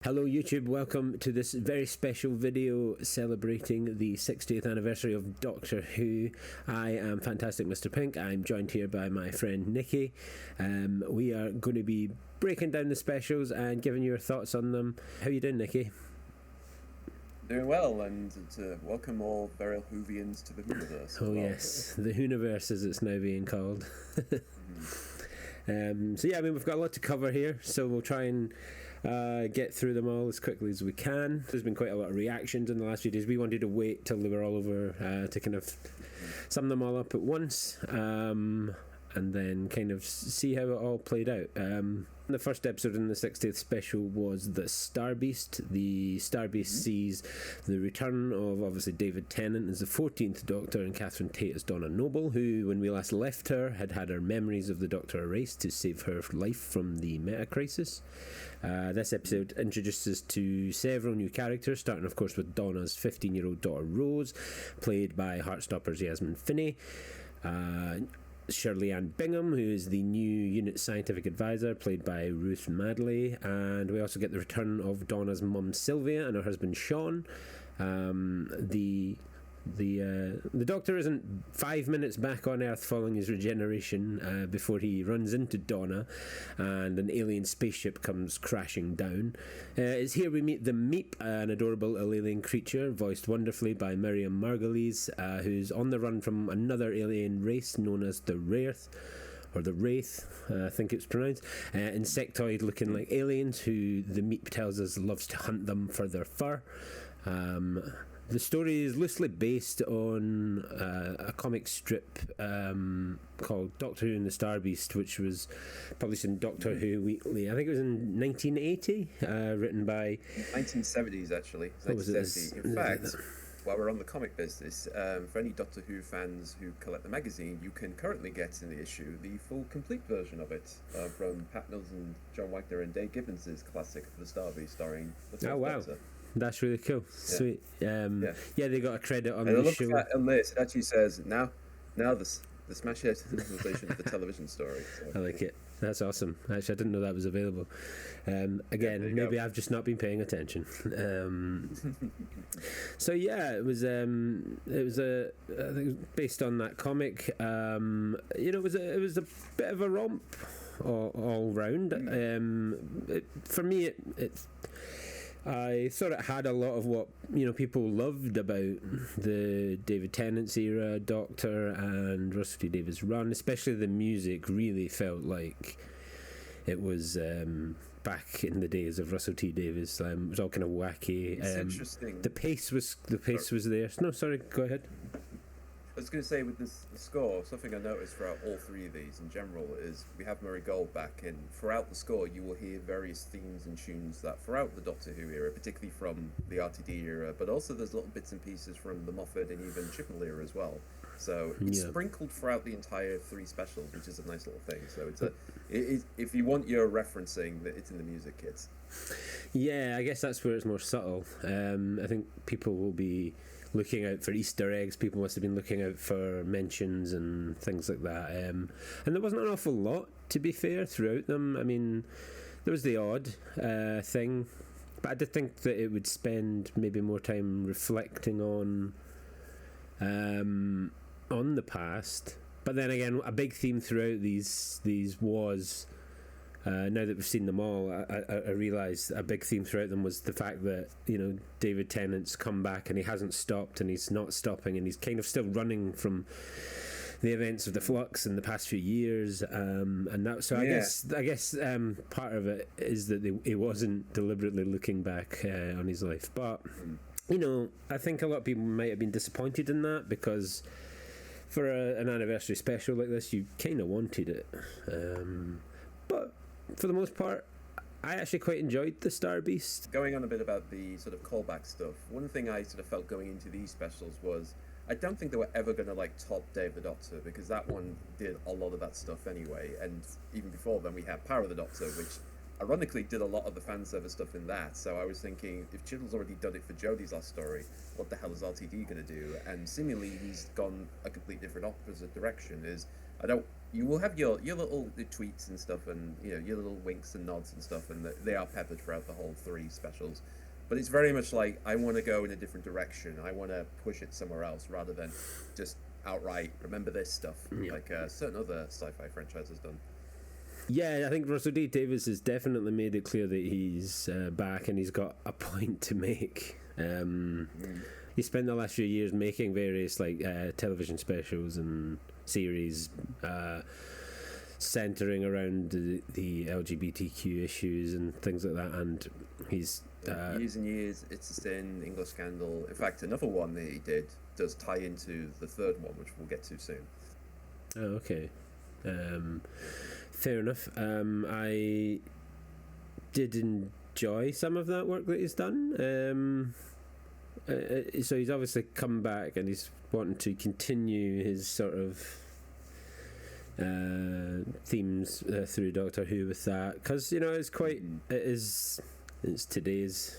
Hello YouTube, welcome to this very special video celebrating the 60th anniversary of Doctor Who. I am Fantastic Mr. Pink. I'm joined here by my friend Nikki. We are going to be breaking down the specials and giving your thoughts on them. How are you doing, Nikki? Doing well, and to welcome all feral Whovians to the Whoviverse. Oh yes, the Whoniverse as it's now being called. So yeah, I mean, we've got a lot to cover here, so we'll try and get through them all as quickly as we can. There's been quite a lot of reactions in the last few days. We wanted to wait till they were all over to kind of sum them all up at once, and then kind of see how it all played out. The first episode in the 60th special was The Star Beast. The Star Beast sees the return of, obviously, David Tennant as the 14th Doctor and Catherine Tate as Donna Noble, who, when we last left her, had had her memories of the Doctor erased to save her life from the meta-crisis. This episode introduces us to several new characters, starting, of course, with Donna's 15-year-old daughter, Rose, played by Heartstopper's Yasmin Finney. Shirley Ann Bingham, who is the new unit scientific advisor, played by Ruth Madley, and we also get the return of Donna's mum Sylvia and her husband Sean. The Doctor isn't 5 minutes back on Earth following his regeneration before he runs into Donna and an alien spaceship comes crashing down. It's here we meet the Meep, an adorable alien creature voiced wonderfully by Miriam Margolyes, who's on the run from another alien race known as the Wraith. Or the Wraith, I think it's pronounced. Insectoid looking like aliens who the Meep tells us loves to hunt them for their fur. The story is loosely based on a comic strip called Doctor Who and the Star Beast, which was published in Doctor Who Weekly. I think it was in 1980, written by... 1970s, actually. What was it? In fact, while we're on the comic business, for any Doctor Who fans who collect the magazine, you can currently get in the issue the full complete version of it from Pat Mills and John Wagner and Dave Gibbons' classic The Star Beast, starring the Fourth Doctor. That's really cool. Sweet. Yeah, they got a credit on the show. On this, it actually says, now the smash hit implementation of the television story. So. I like it. That's awesome. Actually, I didn't know that was available. Again, maybe I've just not been paying attention. So yeah, it was I think it was based on that comic. It was a bit of a romp all round. For me, I thought it had a lot of what people loved about the David Tennant's era Doctor and Russell T Davies' run. Especially the music really felt like it was back in the days of Russell T Davies. It was all kind of wacky. It's interesting. The pace was there. No, sorry, go ahead. I was going to say, with the score, something I noticed throughout all three of these in general is we have Murray Gold back, and throughout the score you will hear various themes and tunes that throughout the Doctor Who era, particularly from the RTD era, but also there's little bits and pieces from the Moffat and even Chibnall era as well. So it's sprinkled throughout the entire three specials, which is a nice little thing. So if you want your referencing, it's in the music kits. Yeah, I guess that's where it's more subtle. I think people will be looking out for Easter eggs. People must have been looking out for mentions and things like that. And there wasn't an awful lot, to be fair, throughout them. I mean, there was the odd thing, but I did think that it would spend maybe more time reflecting on the past. But then again, a big theme throughout these was, now that we've seen them all, I realised a big theme throughout them was the fact that David Tennant's come back and he hasn't stopped and he's not stopping and he's kind of still running from the events of the Flux in the past few years, and that. So I guess part of it is that he wasn't deliberately looking back on his life, but I think a lot of people might have been disappointed in that because for an anniversary special like this, you kind of wanted it, but for the most part, I actually quite enjoyed the Star Beast. Going on a bit about the sort of callback stuff, one thing I sort of felt going into these specials was I don't think they were ever going to top Day of the Doctor, because that one did a lot of that stuff anyway, and even before then we had Power of the Doctor, which ironically did a lot of the fan service stuff in that. So I was thinking, if Chibnall's already done it for Jodie's last story, what the hell is RTD going to do? And seemingly he's gone a complete different opposite direction. Is I don't. You will have your little tweets and stuff, and your little winks and nods and stuff, and they are peppered throughout the whole 3 specials. But it's very much like, I want to go in a different direction. I want to push it somewhere else rather than just outright remember this stuff, like certain other sci-fi franchises done. Yeah, I think Russell T Davies has definitely made it clear that he's back and he's got a point to make. He spent the last few years making various like television specials and series centering around the LGBTQ issues and things like that, and he's Years and Years, It's a Sin, English Scandal. In fact, another one that he did does tie into the third one, which we'll get to soon. Oh, okay. Fair enough. I did enjoy some of that work that he's done. So he's obviously come back and he's wanting to continue his sort of themes through Doctor Who with that, because it's quite it's today's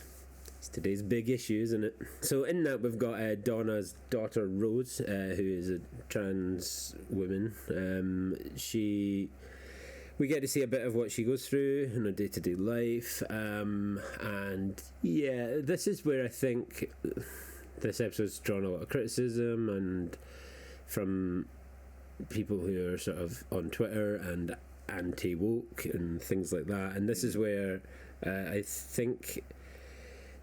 big issue, isn't it? So in that we've got Donna's daughter Rose, who is a trans woman. We get to see a bit of what she goes through in her day-to-day life, and yeah, this is where I think this episode's drawn a lot of criticism, and from people who are sort of on Twitter and anti-woke and things like that, and this is where I think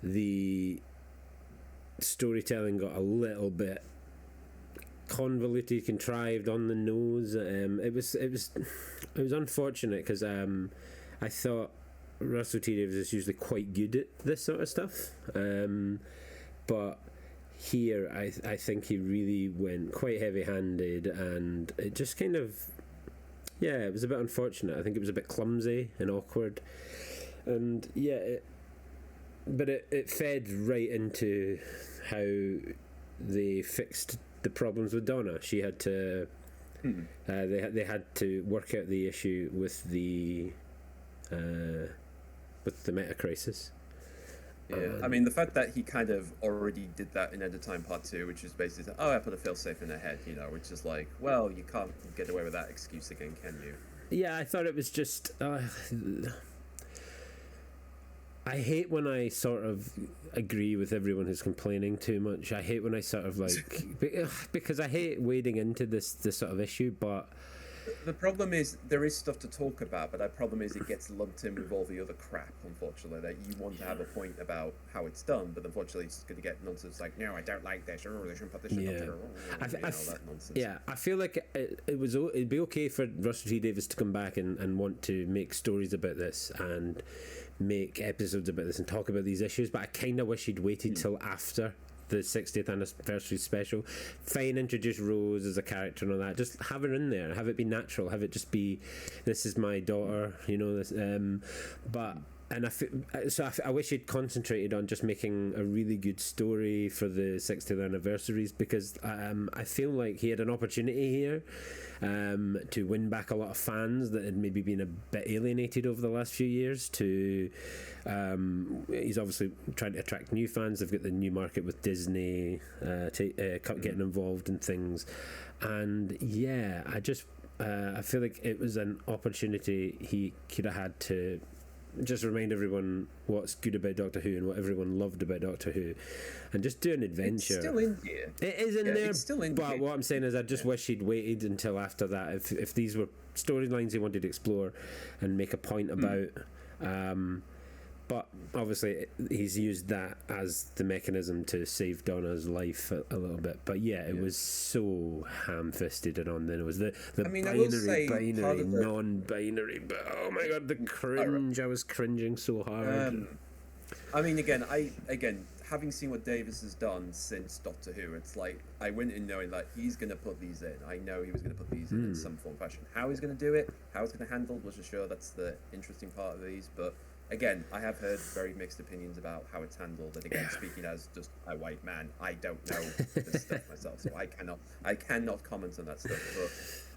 the storytelling got a little bit convoluted, contrived, on the nose. It was unfortunate because I thought Russell T Davies is usually quite good at this sort of stuff, but here I think he really went quite heavy-handed, and it just kind of it was a bit unfortunate. I think it was a bit clumsy and awkward, and but it fed right into how they fixed the problems with Donna. She had to they had to work out the issue with the meta crisis. Yeah, I mean, the fact that he kind of already did that in End of Time Part 2, which is basically, I put a failsafe in her head, which is like, well, you can't get away with that excuse again, can you? Yeah, I thought it was just I hate when I sort of agree with everyone who's complaining too much. I hate when I sort of like because I hate wading into this sort of issue, but the problem is there is stuff to talk about, but the problem is it gets lumped in with all the other crap, unfortunately, that you want to have a point about how it's done, but unfortunately it's going to get nonsense like, no, I don't like this, or they shouldn't put this in that nonsense. Yeah, I feel like it'd be okay for Russell T Davies to come back and want to make stories about this and make episodes about this and talk about these issues, but I kind of wish he'd waited till after the 60th anniversary special. Fine, introduce Rose as a character and all that, just have her in there, have it be natural, have it just be, this is my daughter, this but I wish he'd concentrated on just making a really good story for the 60th anniversaries, because I feel like he had an opportunity here to win back a lot of fans that had maybe been a bit alienated over the last few years. He's obviously trying to attract new fans. They've got the new market with Disney getting involved in things, and I feel like it was an opportunity he could have had to just remind everyone what's good about Doctor Who and what everyone loved about Doctor Who, and just do an adventure. It's still in here. It is in there. It's still in but here. What I'm saying is, I just wish he'd waited until after that. If these were storylines he wanted to explore and make a point about, but obviously he's used that as the mechanism to save Donna's life a little bit. But it was so ham-fisted and on. Then it was the binary, non-binary. But oh my god, the cringe! I was cringing so hard. I mean, again, having seen what Davis has done since Doctor Who, it's like I went in knowing that he's going to put these in. I know he was going to put these in some form or fashion. How he's going to do it, how it's going to handle, wasn't sure. That's the interesting part of these, but. Again, I have heard very mixed opinions about how it's handled, and again, speaking as just a white man, I don't know this stuff myself, so I cannot comment on that stuff. But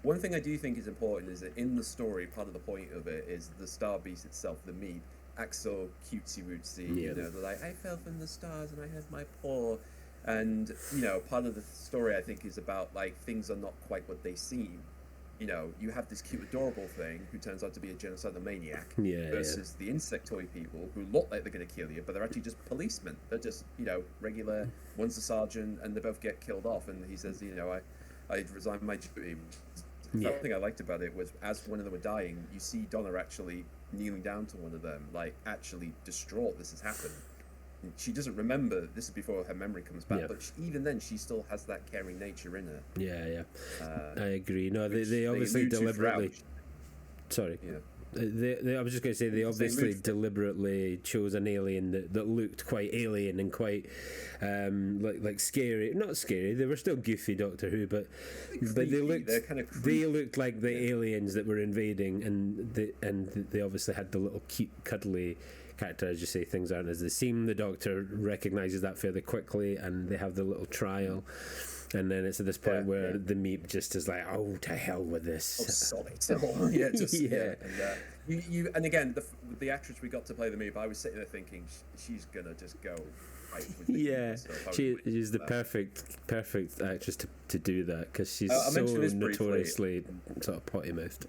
one thing I do think is important is that in the story, part of the point of it is the Star Beast itself, the Meep, acts so cutesy rootsy. They're like, I fell from the stars and I have my paw, and part of the story I think is about like things are not quite what they seem. you know, you have this cute, adorable thing who turns out to be a genocidal maniac Yeah, versus the insectoid people who look like they're going to kill you, but they're actually just policemen. They're just, you know, regular. One's a sergeant, and they both get killed off. And he says, you know, I resigned my duty. The other thing I liked about it was, as one of them were dying, you see Donna actually kneeling down to one of them, like actually distraught. This has happened. She doesn't remember. This is before her memory comes back, but even then, she still has that caring nature in her. Yeah. I agree. No, they obviously deliberately. Sorry. Yeah. I was just going to say they obviously deliberately chose an alien that looked quite alien and quite like scary. Not scary. They were still goofy Doctor Who, but they looked like the aliens that were invading, and they obviously had the little cute cuddly character, as you say. Things aren't as they seem. The Doctor recognises that fairly quickly, and they have the little trial. And then it's at this point where the Meep just is like, "Oh, to hell with this!" Oh, solid. And again, the actress we got to play the Meep, I was sitting there thinking, she's gonna just go right with the she's the perfect actress to do that, because she's so notoriously sort of potty mouthed.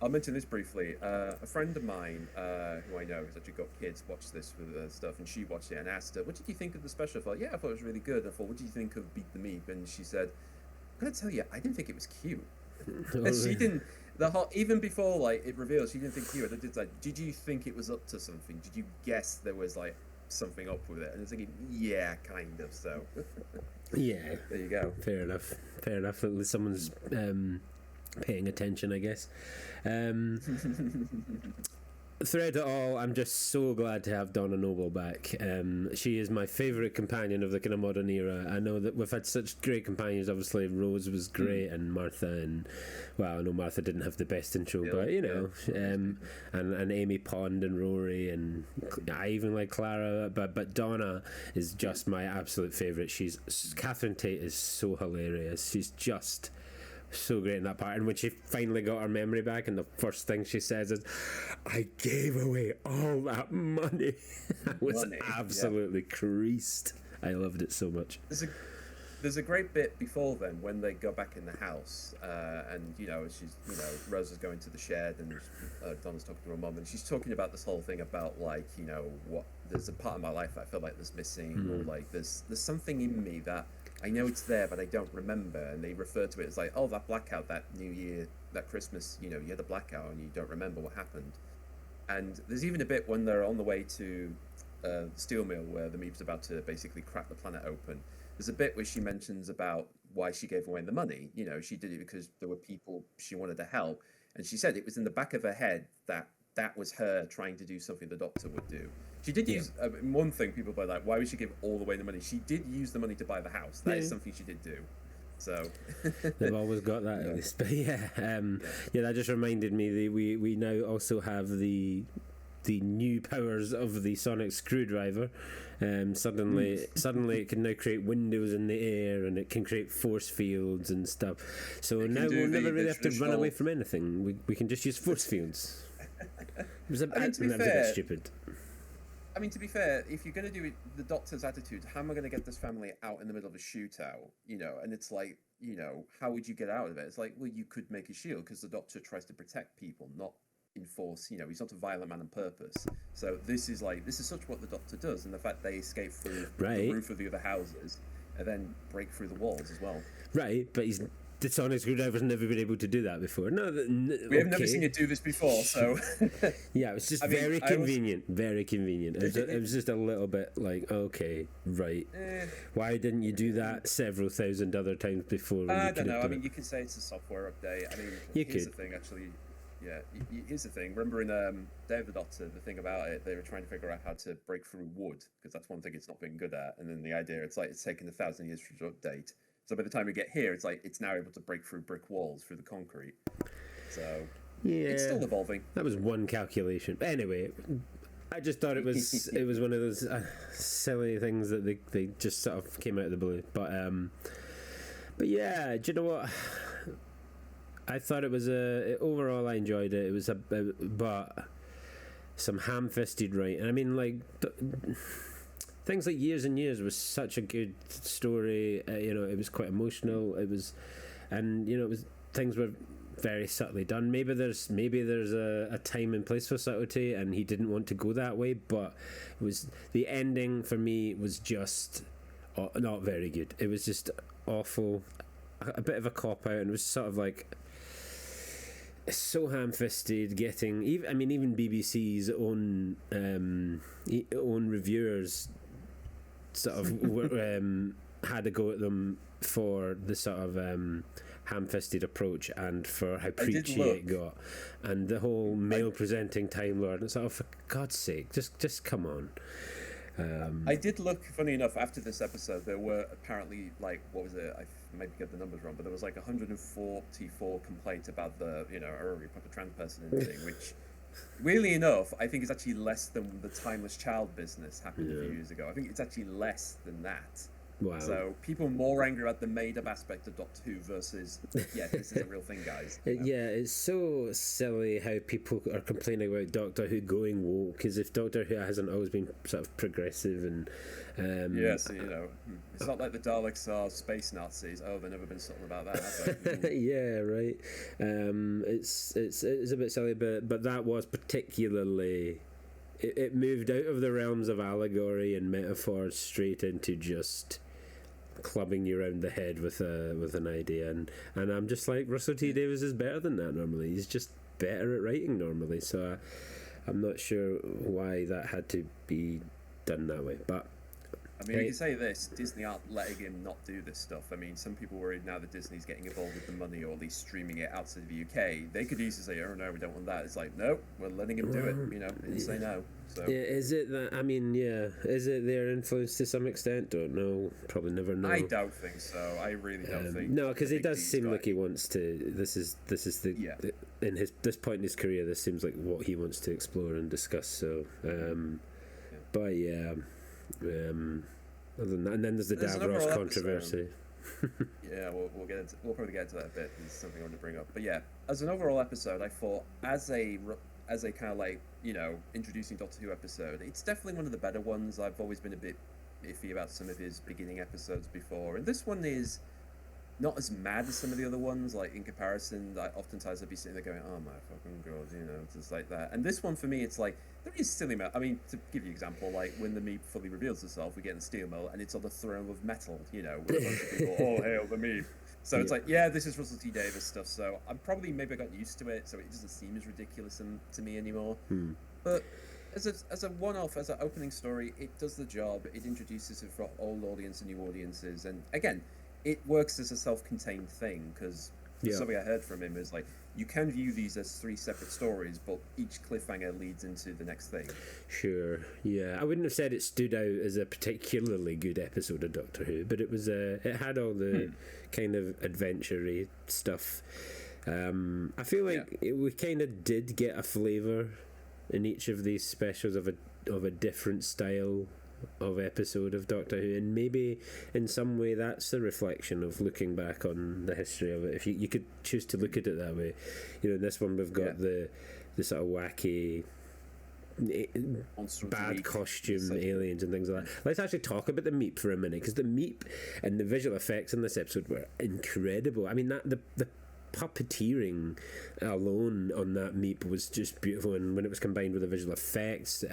I'll mention this briefly. A friend of mine, who I know has actually got kids, watched this with stuff, and she watched it and asked her, "What did you think of the special?" I thought, "Yeah, I thought it was really good." I thought, "What did you think of Beat the Meep?" And she said, "I'm gonna tell you, I didn't think it was cute." And she didn't. Even before like it revealed, she didn't think cute. I did like, "Did you think it was up to something? Did you guess there was like something up with it?" And I was thinking, "Yeah, kind of." So yeah, there you go. Fair enough. At least someone's paying attention, I guess. Throughout it all, I'm just so glad to have Donna Noble back. She is my favourite companion of the kind of modern era. I know that we've had such great companions. Obviously, Rose was great, and Martha, and well, I know Martha didn't have the best intro, but you know, and Amy Pond and Rory, and I even like Clara, but Donna is just my absolute favourite. Catherine Tate is so hilarious. She's just so great in that part, and when she finally got her memory back, and the first thing she says is, "I gave away all that money." I was absolutely creased. I loved it so much. There's a great bit before then when they go back in the house, and Rose is going to the shed, and Donna's talking to her mum, and she's talking about this whole thing about like, what there's a part of my life that I feel like there's missing, or like there's something in me that I know it's there, but I don't remember. And they refer to it as like, "Oh, that blackout, that New Year, that Christmas, you had a blackout and you don't remember what happened." And there's even a bit when they're on the way to the steel mill where the Meep's about to basically crack the planet open. There's a bit where she mentions about why she gave away the money. She did it because there were people she wanted to help. And she said it was in the back of her head that was her trying to do something the Doctor would do. She did use one thing. People were like, "Why would she give all away the money?" She did use the money to buy the house. That is something she did do. So they've always got that at least. But that just reminded me that we now also have the new powers of the sonic screwdriver. Suddenly it can now create windows in the air, and it can create force fields and stuff. So now we'll never really have to run away from anything. We can just use force fields. It was a bit stupid. I mean, to be fair, if you're going to do it, the Doctor's attitude, how am I going to get this family out in the middle of a shootout? And it's like, how would you get out of it? It's like, well, you could make a shield, because the Doctor tries to protect people, not enforce. He's not a violent man on purpose. So this is such what the Doctor does, and the fact they escape through the roof of the other houses and then break through the walls as well. Right, but the sonic screwdriver's never been able to do that before. We have never seen it do this before, so yeah, it was just very convenient. It was just a little bit like, okay, right. Why didn't you do that several thousand other times before? I don't know. I mean, you could say it's a software update. I mean, here's the thing, actually. Yeah, here's the thing. Remember in Day of the Doctor, the thing about it, they were trying to figure out how to break through wood, because that's one thing it's not been good at. And then the idea, it's like it's taken 1,000 years to update. So by the time we get here, it's like it's now able to break through brick walls, through the concrete. So it's still evolving. That was one calculation. But anyway, I just thought it was one of those silly things that they just sort of came out of the blue. But yeah, do you know what? I thought it was overall I enjoyed it. It was but some ham-fisted writing. And I mean, like things like Years and Years was such a good story. It was quite emotional. It was, and it was things were very subtly done. Maybe there's a time and place for subtlety, and he didn't want to go that way. But it was the ending for me was just not very good. It was just awful, a bit of a cop out, and it was sort of like so ham-fisted. Getting even BBC's own reviewers sort of had a go at them for the sort of ham-fisted approach and for how preachy it got, and the whole male presenting Time Lord. And sort of, for God's sake, just come on. I did look. Funny enough, after this episode, there were apparently like, what was it? I maybe get the numbers wrong, but there was like 144 complaints about the you put a trans person in the thing, which. Weirdly enough, I think it's actually less than the Timeless Child business happened a few years ago. I think it's actually less than that. Wow. So people are more angry about the made-up aspect of Doctor Who versus, this is a real thing, guys. Yeah, it's so silly how people are complaining about Doctor Who going woke, as if Doctor Who hasn't always been sort of progressive and. Yes, it's not like the Daleks are space Nazis. Oh, they've never been subtle about that, have they? Yeah, right. It's a bit silly, but that was particularly. It moved out of the realms of allegory and metaphor straight into just clubbing you around the head with an idea, and I'm just like, Russell T Davies is better than that normally. He's just better at writing normally, so I'm not sure why that had to be done that way. But I mean, we can say this: Disney aren't letting him not do this stuff. I mean, some people worried now that Disney's getting involved with the money, or at least streaming it outside the UK. They could easily say, "Oh no, we don't want that." It's like, no, we're letting him do it. They didn't say no. So. Yeah, is it that? I mean, is it their influence to some extent? Don't know. Probably never know. I don't think so. I really don't think. No, because it does seem like he wants to. This is in this point in his career. This seems like what he wants to explore and discuss. So, but yeah. Other than that, and then there's Davros controversy. Yeah, we'll probably get into that a bit. It's something I want to bring up. But yeah, as an overall episode, I thought as a kind of like introducing Doctor Who episode, it's definitely one of the better ones. I've always been a bit iffy about some of his beginning episodes before, and this one is not as mad as some of the other ones. Like in comparison, oftentimes I'd be sitting there going, "Oh my fucking god," just like that. And this one for me, it's like there is silly. I mean, to give you an example, like when the Meep fully reveals herself, we get in Steel Mill, and it's on the throne of metal. With a bunch of people, all hail the Meep. So it's like, this is Russell T Davies stuff. So I'm probably maybe got used to it, so it doesn't seem as ridiculous to me anymore. But as a one-off, as an opening story, it does the job. It introduces it for old audience and new audiences, and again, it works as a self-contained thing, because something I heard from him is like, you can view these as 3 separate stories, but each cliffhanger leads into the next thing. Sure, yeah. I wouldn't have said it stood out as a particularly good episode of Doctor Who, but it was it had all the kind of adventure-y stuff. I feel like we kind of did get a flavour in each of these specials of a different style of episode of Doctor Who, and maybe in some way that's the reflection of looking back on the history of it, if you could choose to look at it that way. In this one we've got the sort of wacky bad costume aliens and things like that. Let's actually talk about the Meep for a minute, because the Meep and the visual effects in this episode were incredible. I mean, that the puppeteering alone on that Meep was just beautiful, and when it was combined with the visual effects,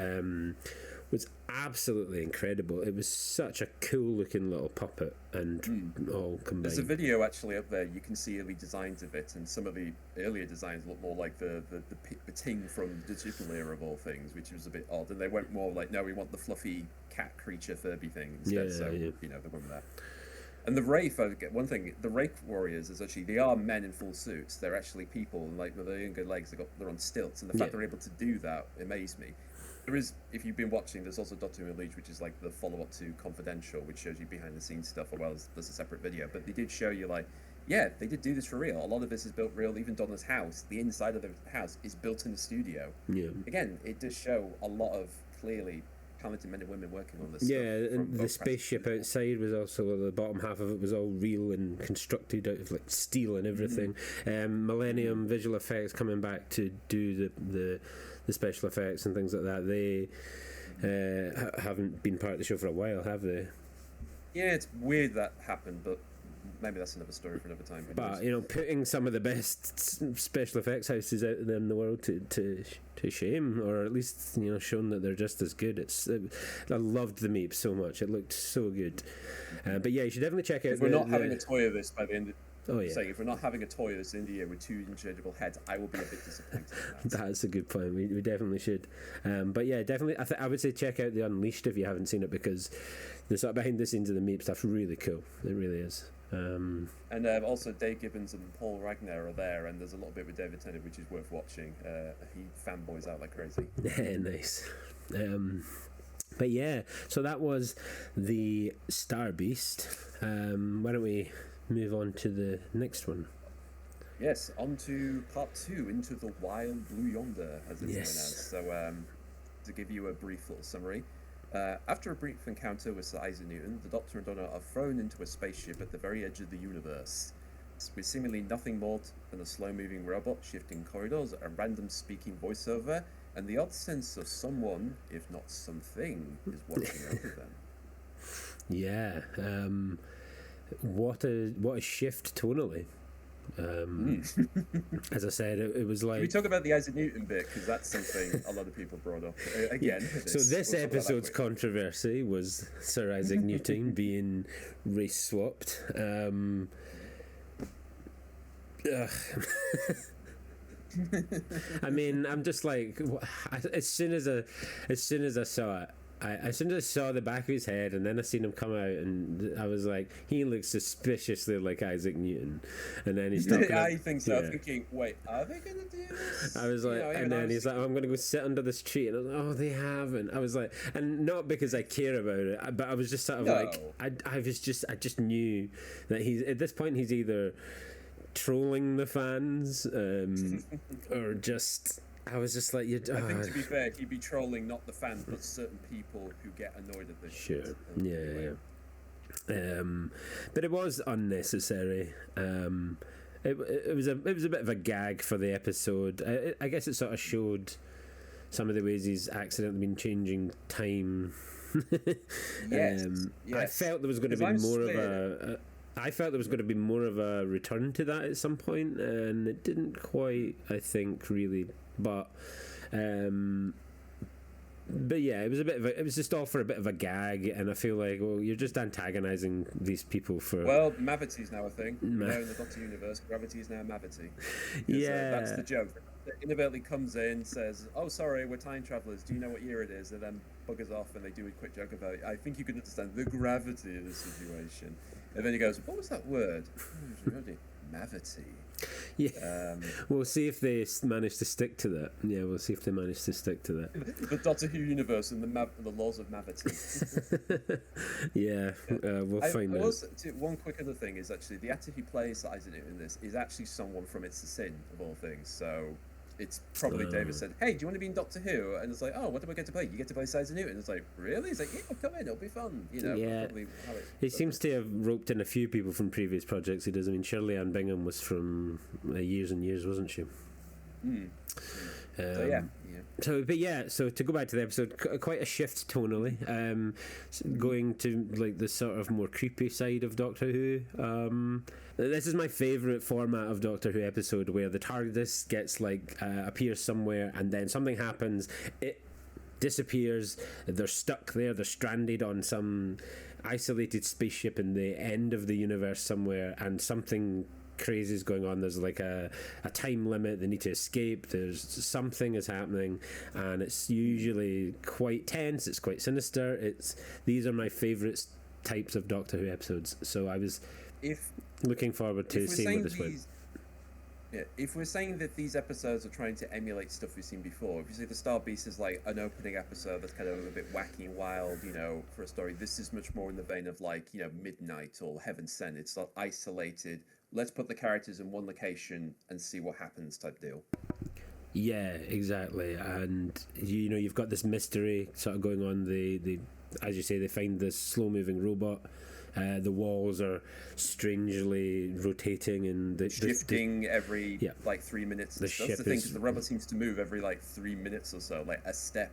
was absolutely incredible. It was such a cool looking little puppet, and all combined. There's a video actually up there. You can see early designs of it, and some of the earlier designs look more like the Ting from the digital era of all things, which was a bit odd. And they went more like, no, we want the fluffy cat creature Furby thing instead. They went with that. And the Wraith, I get one thing, the Wraith warriors is actually, they are men in full suits. They're actually people, and like with their younger legs, they're on stilts, and the fact they're able to do that amazed me. There is, if you've been watching, there's also Doctor Who Unleashed, which is like the follow-up to Confidential, which shows you behind-the-scenes stuff, as well as there's a separate video. But they did show you, like, they did do this for real. A lot of this is built real. Even Donna's house, the inside of the house, is built in the studio. Yeah. Again, it does show a lot of clearly talented men and women working on this. Yeah, and the spaceship outside was also, the bottom half of it was all real and constructed out of like steel and everything. Millennium Visual Effects coming back to do the special effects and things like that. They haven't been part of the show for a while, have they? Yeah, it's weird that happened, but maybe that's another story for another time. But putting some of the best special effects houses out there in the world to shame, or at least shown that they're just as good. I loved the Meep so much; it looked so good. But yeah, you should definitely check out. If we're not having a toy of this by the end. Say if we're not having a toy of this in the year with 2 interchangeable heads, I will be a bit disappointed. That's a good point. We definitely should. But yeah, definitely. I would say check out the Unleashed if you haven't seen it, because the sort of behind the scenes of the Meep stuff's really cool. It really is. And also Dave Gibbons and Paul Ragnar are there, and there's a little bit with David Tennant which is worth watching. He fanboys out like crazy. Nice. But yeah, so that was the Star Beast. Why don't we move on to the next one? Yes, on to part 2, Into the Wild Blue Yonder, as it's known as. So, to give you a brief little summary, after a brief encounter with Sir Isaac Newton, the Doctor and Donna are thrown into a spaceship at the very edge of the universe, with seemingly nothing more than a slow-moving robot shifting corridors, a random speaking voiceover, and the odd sense of someone, if not something, is watching over them. Yeah. What a shift tonally. As I said, it was like... Can we talk about the Isaac Newton bit, because that's something a lot of people brought up again. So this episode's controversy was Sir Isaac Newton being race swapped. I mean, I'm just like, as soon as I saw it, as soon as I saw the back of his head, and then I seen him come out, and I was like, he looks suspiciously like Isaac Newton. And then he's talking. I think so. I'm thinking, wait, are they going to do this? I was like, and then he's like, oh, I'm going to go sit under this tree, and I was like, oh, they haven't. I was like, and not because I care about it, but I was just sort of like, I just knew that he's at this point he's either trolling the fans, or just. I was just like, I think to be fair, he'd be trolling not the fans, but certain people who get annoyed at this. Sure, yeah. But it was unnecessary. It was a bit of a gag for the episode. I guess it sort of showed some of the ways he's accidentally been changing time. Yes. I felt there was going to be more of a. I felt there was going to be more of a return to that at some point, and it didn't quite. I think really. But yeah, it was just all for a bit of a gag, and I feel like, well, you're just antagonising these people for. Well, Mavity's now a thing. In the Doctor universe, gravity is now Mavity. Yeah, that's the joke. It inadvertently comes in, says, "Oh, sorry, we're time travelers. Do you know what year it is?" And then buggers off, and they do a quick joke about it. I think you can understand the gravity of the situation. And then he goes, "What was that word?" Mavity. Yeah, we'll see if they manage to stick to that. Yeah, we'll see if they manage to stick to that. The Doctor Who universe and the laws of Mavity. Yeah, we'll find out. One quick other thing is actually the actor who plays Isaac Newton in this is actually someone from It's a Sin, of all things. So it's probably David said, "Hey, do you want to be in Doctor Who?" And it's like, "Oh, what do I get to play? You get to play Isaac Newton." It's like, "Really?" He's like, "Yeah, come in, it'll be fun." Yeah. He seems to have roped in a few people from previous projects he does. I mean, Shirley Ann Bingham was from Years and Years, wasn't she? So to go back to the episode, quite a shift tonally, going to like the sort of more creepy side of Doctor Who. This is my favourite format of Doctor Who episode, where the TARDIS gets appears somewhere, and then something happens, it disappears, they're stuck there, they're stranded on some isolated spaceship in the end of the universe somewhere, and something crazy is going on. There's like a time limit, they need to escape, there's something is happening, and it's usually quite tense, it's quite sinister. These are my favourite types of Doctor Who episodes, so I was looking forward to seeing what this was. Yeah, if we're saying that these episodes are trying to emulate stuff we've seen before, if you say the Star Beast is like an opening episode that's kind of a bit wacky and wild, for a story, this is much more in the vein of Midnight or Heaven Sent. It's not isolated, let's put the characters in one location and see what happens type deal. Yeah, exactly. And you've got this mystery sort of going on. They as you say, they find this slow moving robot. The walls are strangely rotating and shifting every 3 minutes. That's the thing, because the robot seems to move every 3 minutes or so, like a step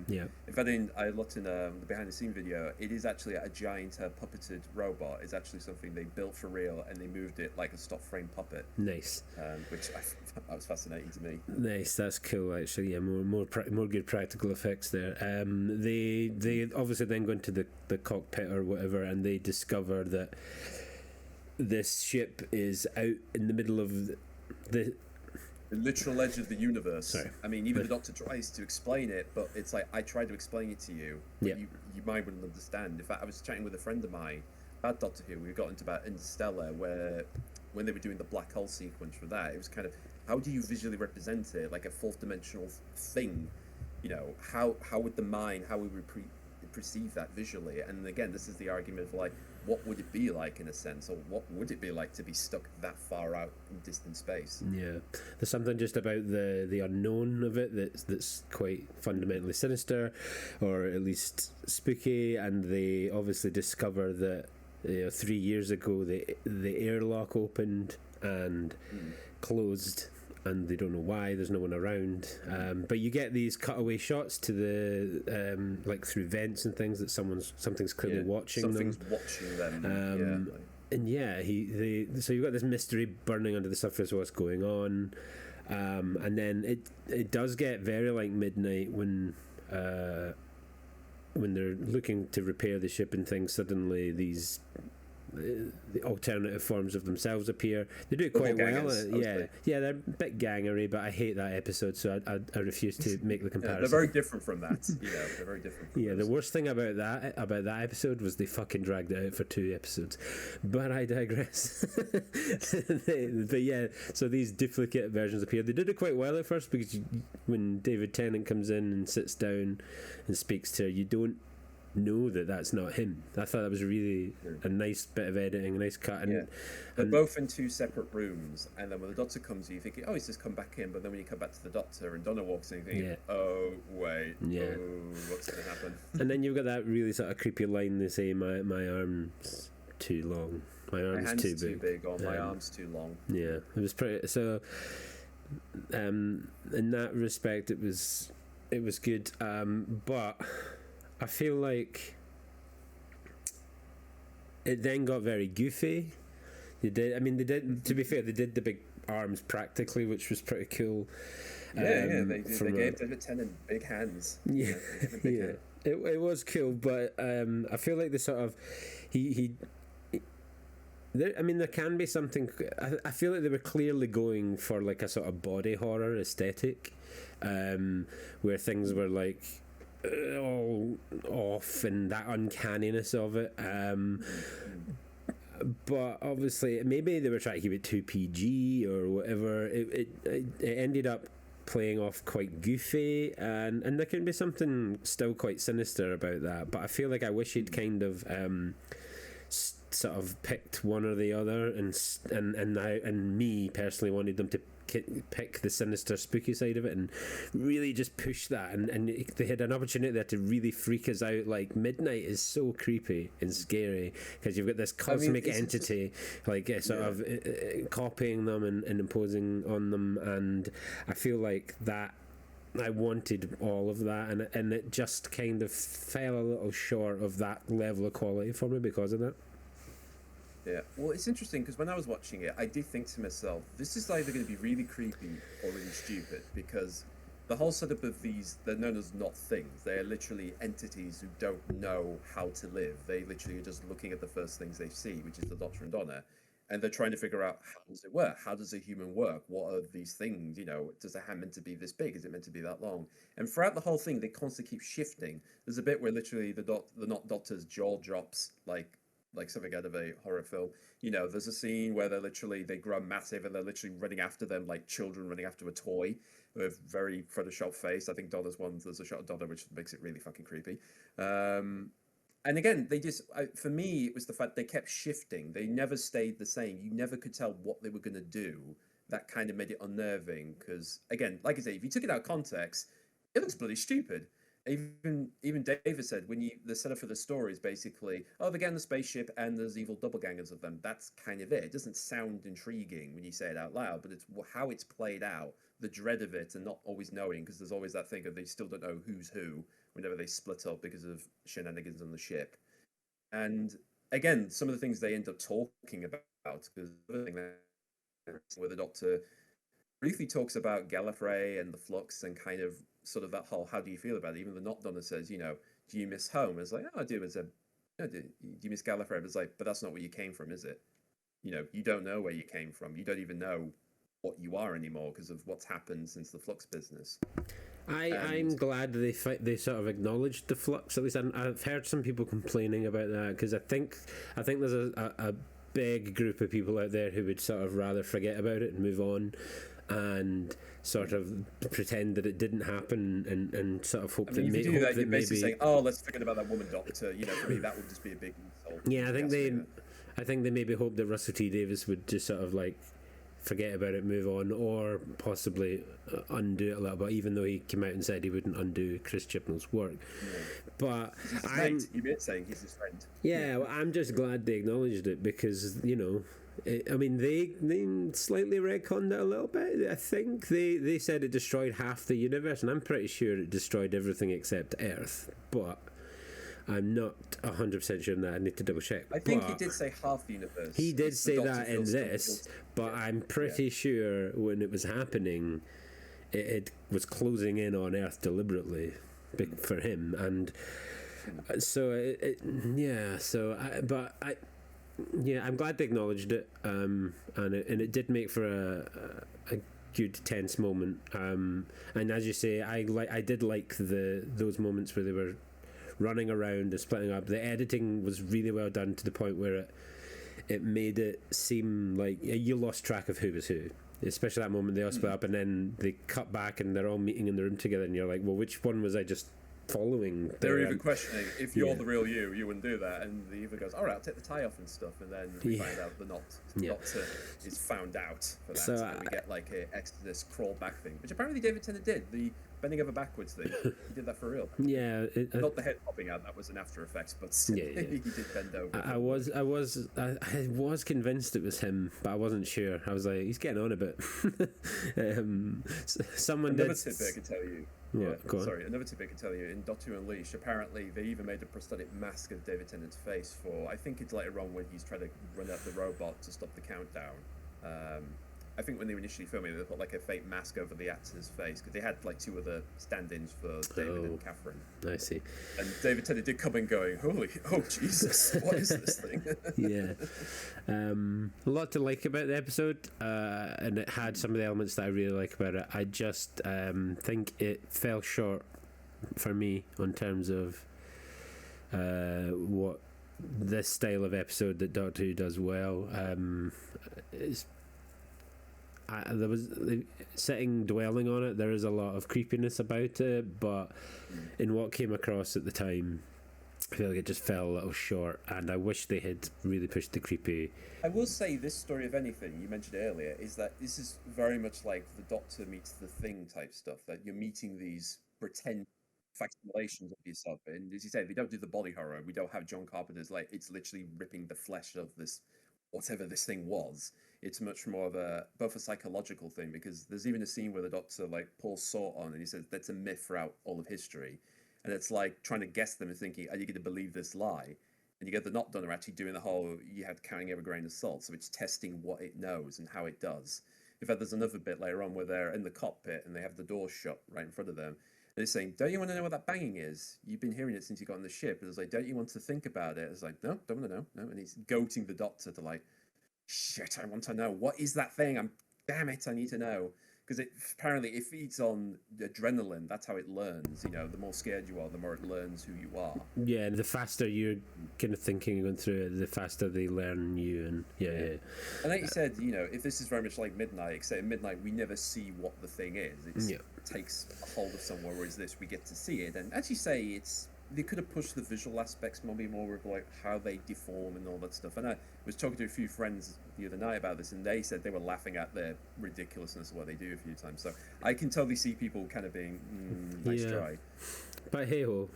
Yeah. In fact, I looked in the behind the scene video. It is actually a giant puppeted robot. It's actually something they built for real, and they moved it like a stop frame puppet. Nice. Which that was fascinating to me. Nice, that's cool. Actually, yeah, more good practical effects there. They obviously then go into the cockpit or whatever, and they discover that this ship is out in the middle of the literal edge of the universe. Sorry. I mean, even the Doctor tries to explain it, but it's like, I tried to explain it to you, but you might wouldn't understand. In fact, I was chatting with a friend of mine about Doctor Who. We got into about Interstellar, where when they were doing the black hole sequence for that, it was kind of, how do you visually represent it, like a fourth dimensional thing? You know, how would the mind, how would we perceive that visually? And again, this is the argument of like, what would it be like in a sense, or what would it be like to be stuck that far out in distant space? Yeah, there's something just about the unknown of it that's quite fundamentally sinister, or at least spooky. And they obviously discover that 3 years ago the airlock opened and closed, and they don't know why. There's no one around, but you get these cutaway shots to the like through vents and things that something's clearly watching something's watching them. And so you've got this mystery burning under the surface of what's going on, and then it does get very like Midnight when they're looking to repair the ship and things. Suddenly these the alternative forms of themselves appear. They do it quite well. They're a bit gangery, but I hate that episode, so I refuse to make the comparison. They're very different from that. They're very different from the worst thing about that episode was they fucking dragged it out for 2 episodes, but I digress. But yeah, so these duplicate versions appear. They did it quite well at first, because when David Tennant comes in and sits down and speaks to her, you don't know that's not him. I thought that was really a nice bit of editing, a nice cut. And they're both in 2 separate rooms, and then when the Doctor comes, you think, oh, he's just come back in. But then when you come back to the Doctor and Donna walks in, you think, oh wait, what's going to happen? And then you've got that really sort of creepy line. They say, my arm's too long, my arm's too big, or my arm's too long. Yeah, it was pretty. So in that respect, it was good, but I feel like it then got very goofy. They did. To be fair, they did the big arms practically, which was pretty cool. They gave David Tennant big hands. Yeah, it was cool, but I feel like the sort of there can be something. I feel like they were clearly going for like a sort of body horror aesthetic, where things were like all off and that uncanniness of it. But obviously, maybe they were trying to keep it too PG or whatever. It ended up playing off quite goofy, and there can be something still quite sinister about that. But I feel like I wish he'd kind of sort of picked one or the other, and me personally wanted them to pick the sinister spooky side of it and really just push that, and they had an opportunity there to really freak us out. Like Midnight is so creepy and scary because you've got this cosmic entity copying them and imposing on them, and I feel like that I wanted all of that, and it just kind of fell a little short of that level of quality for me because of that. Yeah, well, it's interesting because when I was watching it, I did think to myself, this is either going to be really creepy or really stupid, because the whole setup of these, they're known as not things. They are literally entities who don't know how to live. They literally are just looking at the first things they see, which is the Doctor and Donna, and they're trying to figure out, how does it work? How does a human work? What are these things? Does a hand meant to be this big? Is it meant to be that long? And throughout the whole thing, they constantly keep shifting. There's a bit where literally the not Doctor's jaw drops like something out of a horror film. There's a scene where they grow massive and they're literally running after them like children running after a toy with very Photoshop face. I think Donna's one, there's a shot of Donna which makes it really fucking creepy. And again, for me, it was the fact they kept shifting. They never stayed the same. You never could tell what they were going to do. That kind of made it unnerving because, again, like I say, if you took it out of context, it looks bloody stupid. Even David said the setup for the story is basically, they get in the spaceship and there's evil doppelgangers of them. That's kind of it. It doesn't sound intriguing when you say it out loud, but it's how it's played out the dread of it and not always knowing, because there's always that thing of they still don't know who's who whenever they split up because of shenanigans on the ship. And again, some of the things they end up talking about, because where the Doctor briefly talks about Gallifrey and the Flux and kind of sort of that whole how do you feel about it. Even the Not Donna says, do you miss home? It's like, oh, I do. It's do you miss Gallifrey? It's like, but that's not where you came from, is it? You don't know where you came from. You don't even know what you are anymore because of what's happened since the Flux business. I'm glad they sort of acknowledged the Flux. At least I've heard some people complaining about that, because I think there's a big group of people out there who would sort of rather forget about it and move on and sort of pretend that it didn't happen and sort of hope you're basically saying, oh, let's forget about that woman Doctor. For me that would just be a big insult. Yeah, I think they maybe hoped that Russell T Davies would just sort of like forget about it, move on, or possibly undo it a little bit, even though he came out and said he wouldn't undo Chris Chibnall's work. Yeah. But you meant saying he's his friend. Yeah, well, I'm just glad they acknowledged it, because they slightly retconned it a little bit. I think they said it destroyed half the universe, and I'm pretty sure it destroyed everything except Earth, but I'm not 100% sure on that. I need to double check. I think he did say half the universe. He did say that in this, but I'm pretty sure when it was happening, it was closing in on Earth deliberately for him, and so I'm glad they acknowledged it, and it did make for a good tense moment, and as you say, I did like those moments where they were running around and splitting up. The editing was really well done, to the point where it made it seem like you lost track of who was who, especially that moment they all split up and then they cut back and they're all meeting in the room together, and you're like, well, which one was I just following? They're even questioning, if you're the real you wouldn't do that, and the Eva goes, alright, I'll take the tie off and stuff, and then we find out the Doctor is found out for that, and we get like a Exodus crawl back thing, which apparently David Tennant did, the bending over backwards thing. He did that for real. Yeah, not the head popping out. That was an After Effects, but he did bend over. I was convinced it was him, but I wasn't sure. I was like, he's getting on a bit. Another tidbit I could tell you. Another tidbit I could tell you. In Doctor Unleashed, apparently they even made a prosthetic mask of David Tennant's face for. I think it's later on when he's trying to run out the robot to stop the countdown. I think when they were initially filming, they put like a fake mask over the actor's face, because they had like two other stand-ins for David and Catherine. I see. And David Tennant did come in going, oh Jesus, what is this thing? Yeah. A lot to like about the episode, and it had some of the elements that I really like about it. I just think it fell short for me on terms of what this style of episode that Doctor Who does well is. There was dwelling on it. There is a lot of creepiness about it, but in what came across at the time, I feel like it just fell a little short, and I wish they had really pushed the creepy. I will say this story, of anything you mentioned earlier, is that this is very much like the Doctor meets the Thing type stuff. That you're meeting these pretend facsimilations of yourself, and as you say, we don't do the body horror. We don't have John Carpenter's like it's literally ripping the flesh of this whatever this thing was. It's much more of both a psychological thing, because there's even a scene where the Doctor like pulls Sort on and he says that's a myth throughout all of history, and it's like trying to guess them and thinking, are you going to believe this lie? And you get the Not Done are actually doing the whole you have to carrying every grain of salt, so it's testing what it knows and how it does. In fact, there's another bit later on where they're in the cockpit and they have the door shut right in front of them. And it's saying, don't you want to know what that banging is? You've been hearing it since you got on the ship. And it's like, don't you want to think about it? It's like, no, don't want to know. No. And he's goading the Doctor to like, shit, I want to know. What is that thing? Damn it, I need to know. Because apparently it feeds on adrenaline. That's how it learns. The more scared you are, the more it learns who you are. Yeah, and the faster you're kind of thinking and going through it, the faster they learn you. And yeah. And like you said, if this is very much like Midnight, except in Midnight we never see what the thing is. It takes a hold of somewhere, whereas this we get to see it. And as you say, they could have pushed the visual aspects maybe more with like how they deform and all that stuff. And I was talking to a few friends the other night about this, and they said they were laughing at the ridiculousness of what they do a few times. So I can totally see people kind of being nice try. But hey ho,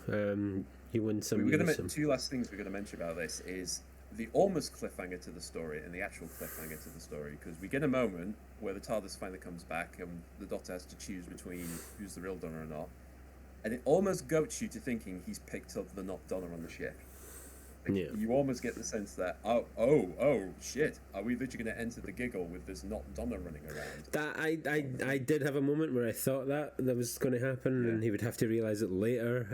you win some. Two last things we're going to mention about this is the almost cliffhanger to the story and the actual cliffhanger to the story, because we get a moment where the TARDIS finally comes back and the Doctor has to choose between who's the real Donna or not, and it almost goats you to thinking he's picked up the not Donna on the ship. Like, Yeah. you almost get the sense that oh shit, are we literally going to enter the giggle with this not Donna running around? That I did have a moment where I thought that was going to happen, and he would have to realize it later.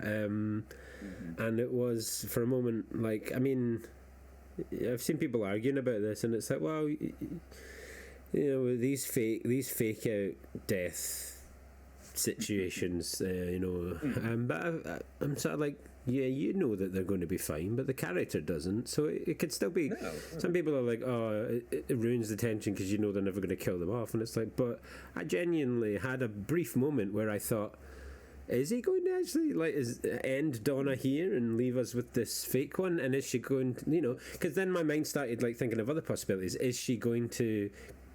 And it was for a moment like, I mean, I've seen people arguing about this, and it's like, well, you know, these fake out death situations, you know, but I'm sort of like, yeah, you know that they're going to be fine, but the character doesn't, so it could still be. No. Some people are like, oh, it ruins the tension because you know they're never going to kill them off, and it's like, but I genuinely had a brief moment where I thought, is he going to actually end Donna here and leave us with this fake one? And is she going to, you know, because then my mind started like thinking of other possibilities. Is she going to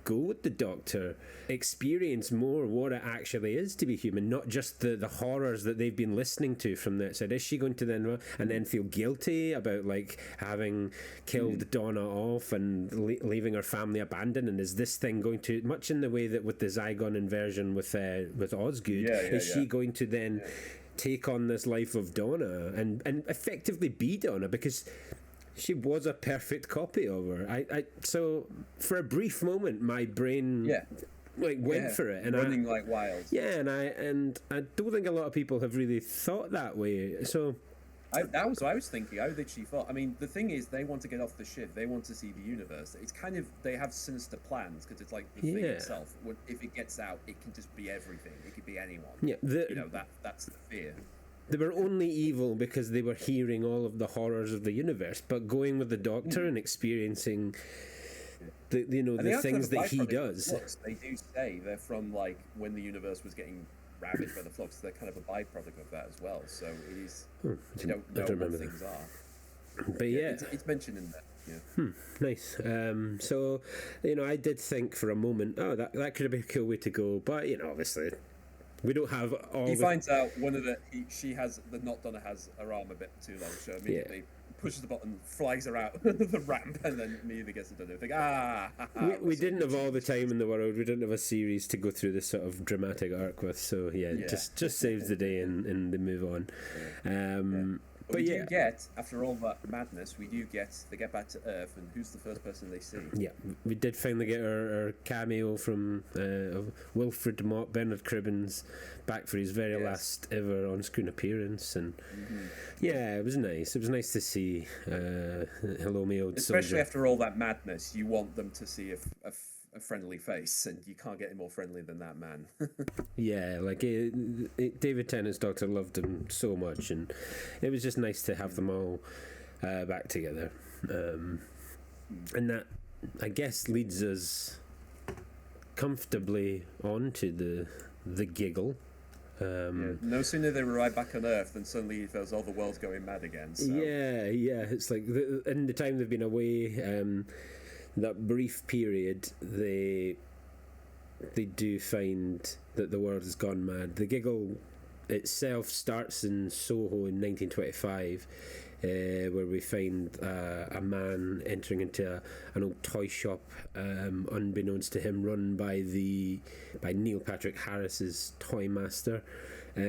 go with the Doctor, experience more what it actually is to be human, not just the horrors that they've been listening to from the outside? Is she going to then feel guilty about like having killed Donna off and leaving her family abandoned? And is this thing going to, much in the way that with the Zygon inversion with Osgood, is she going to then take on this life of Donna and effectively be Donna, because she was a perfect copy of her. So for a brief moment, my brain went for it, and running like wild. Yeah, and I don't think a lot of people have really thought that way. So that was what I was thinking. How did she thought? I mean, the thing is, they want to get off the ship. They want to see the universe. It's kind of, they have sinister plans, because it's like the thing itself. If it gets out, it can just be everything. It could be anyone. Yeah, you know, that's the fear. They were only evil because they were hearing all of the horrors of the universe, but going with the Doctor and experiencing the things that he does. Flux, they do say they're from like when the universe was getting ravaged by the flux. They're kind of a byproduct of that as well. So it is. You don't know what things are. But it's mentioned in there. Yeah. Nice. So, you know, I did think for a moment, oh, that could have been a cool way to go, but you know, obviously. We don't have all. He finds out she has the not Donna has her arm a bit too long, so immediately pushes the button, flags her out the ramp, and then immediately gets it done. Think, we didn't have all the time in the world. We didn't have a series to go through this sort of dramatic arc with. So just saves the day and they move on. But we do get, after all that madness, they get back to Earth, and who's the first person they see? Yeah, we did finally get our cameo from Wilfred Mott, Bernard Cribbins, back for his very last ever on-screen appearance, and it was nice. It was nice to see hello, my old soldier. Especially after all that madness, you want them to see a friendly face, and you can't get any more friendly than that man. Yeah, like David Tennant's Doctor loved him so much, and it was just nice to have them all back together. And that, I guess, leads us comfortably on to the giggle. No sooner they arrive back on Earth than suddenly he feels, the world's going mad again. So. Yeah, it's like in the time they've been away, that brief period, they do find that the world has gone mad. The giggle itself starts in Soho in 1925, where we find a man entering into an old toy shop, unbeknownst to him, run by Neil Patrick Harris's Toy Master. We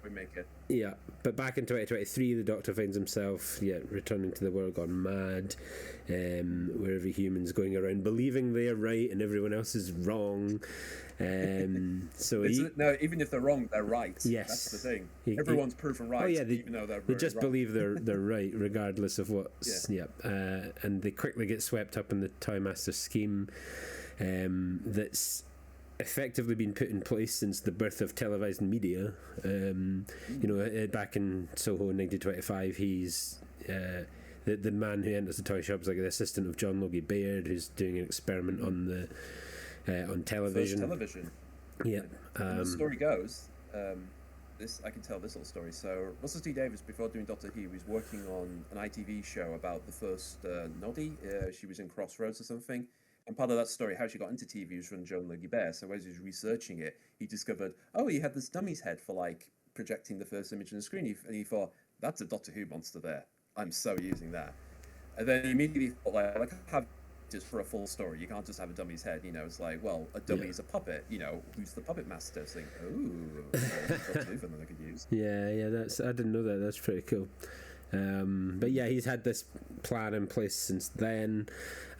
make it. Yeah, but back in 2023, the Doctor finds himself returning to the world gone mad, where every human's going around believing they're right and everyone else is wrong. So no, even if they're wrong, they're right. Yes, that's the thing. Everyone's proven right. Even though they just wrong. believe they're right, regardless of what's. And they quickly get swept up in the Toy Master scheme that's effectively been put in place since the birth of televised media. Back in Soho in 1925, he's the man who enters the toy shop is like the assistant of John Logie Baird, who's doing an experiment on television. First television. Yeah. The story goes, I can tell this little story. So Russell T Davies, before doing Doctor Who, was working on an ITV show about the first Noddy. She was in Crossroads or something. And part of that story, how she got into TV, was from John Logie Baird. So as he was researching it, he discovered, he had this dummy's head for like projecting the first image on the screen. And he thought, that's a Doctor Who monster there. I'm so using that. And then immediately thought, like have just for a full story. You can't just have a dummy's head. You know, it's like, well, a dummy is a puppet. You know, who's the puppet master? It's like, ooh, that I could use. Yeah, I didn't know that. That's pretty cool. But yeah, he's had this plan in place since then,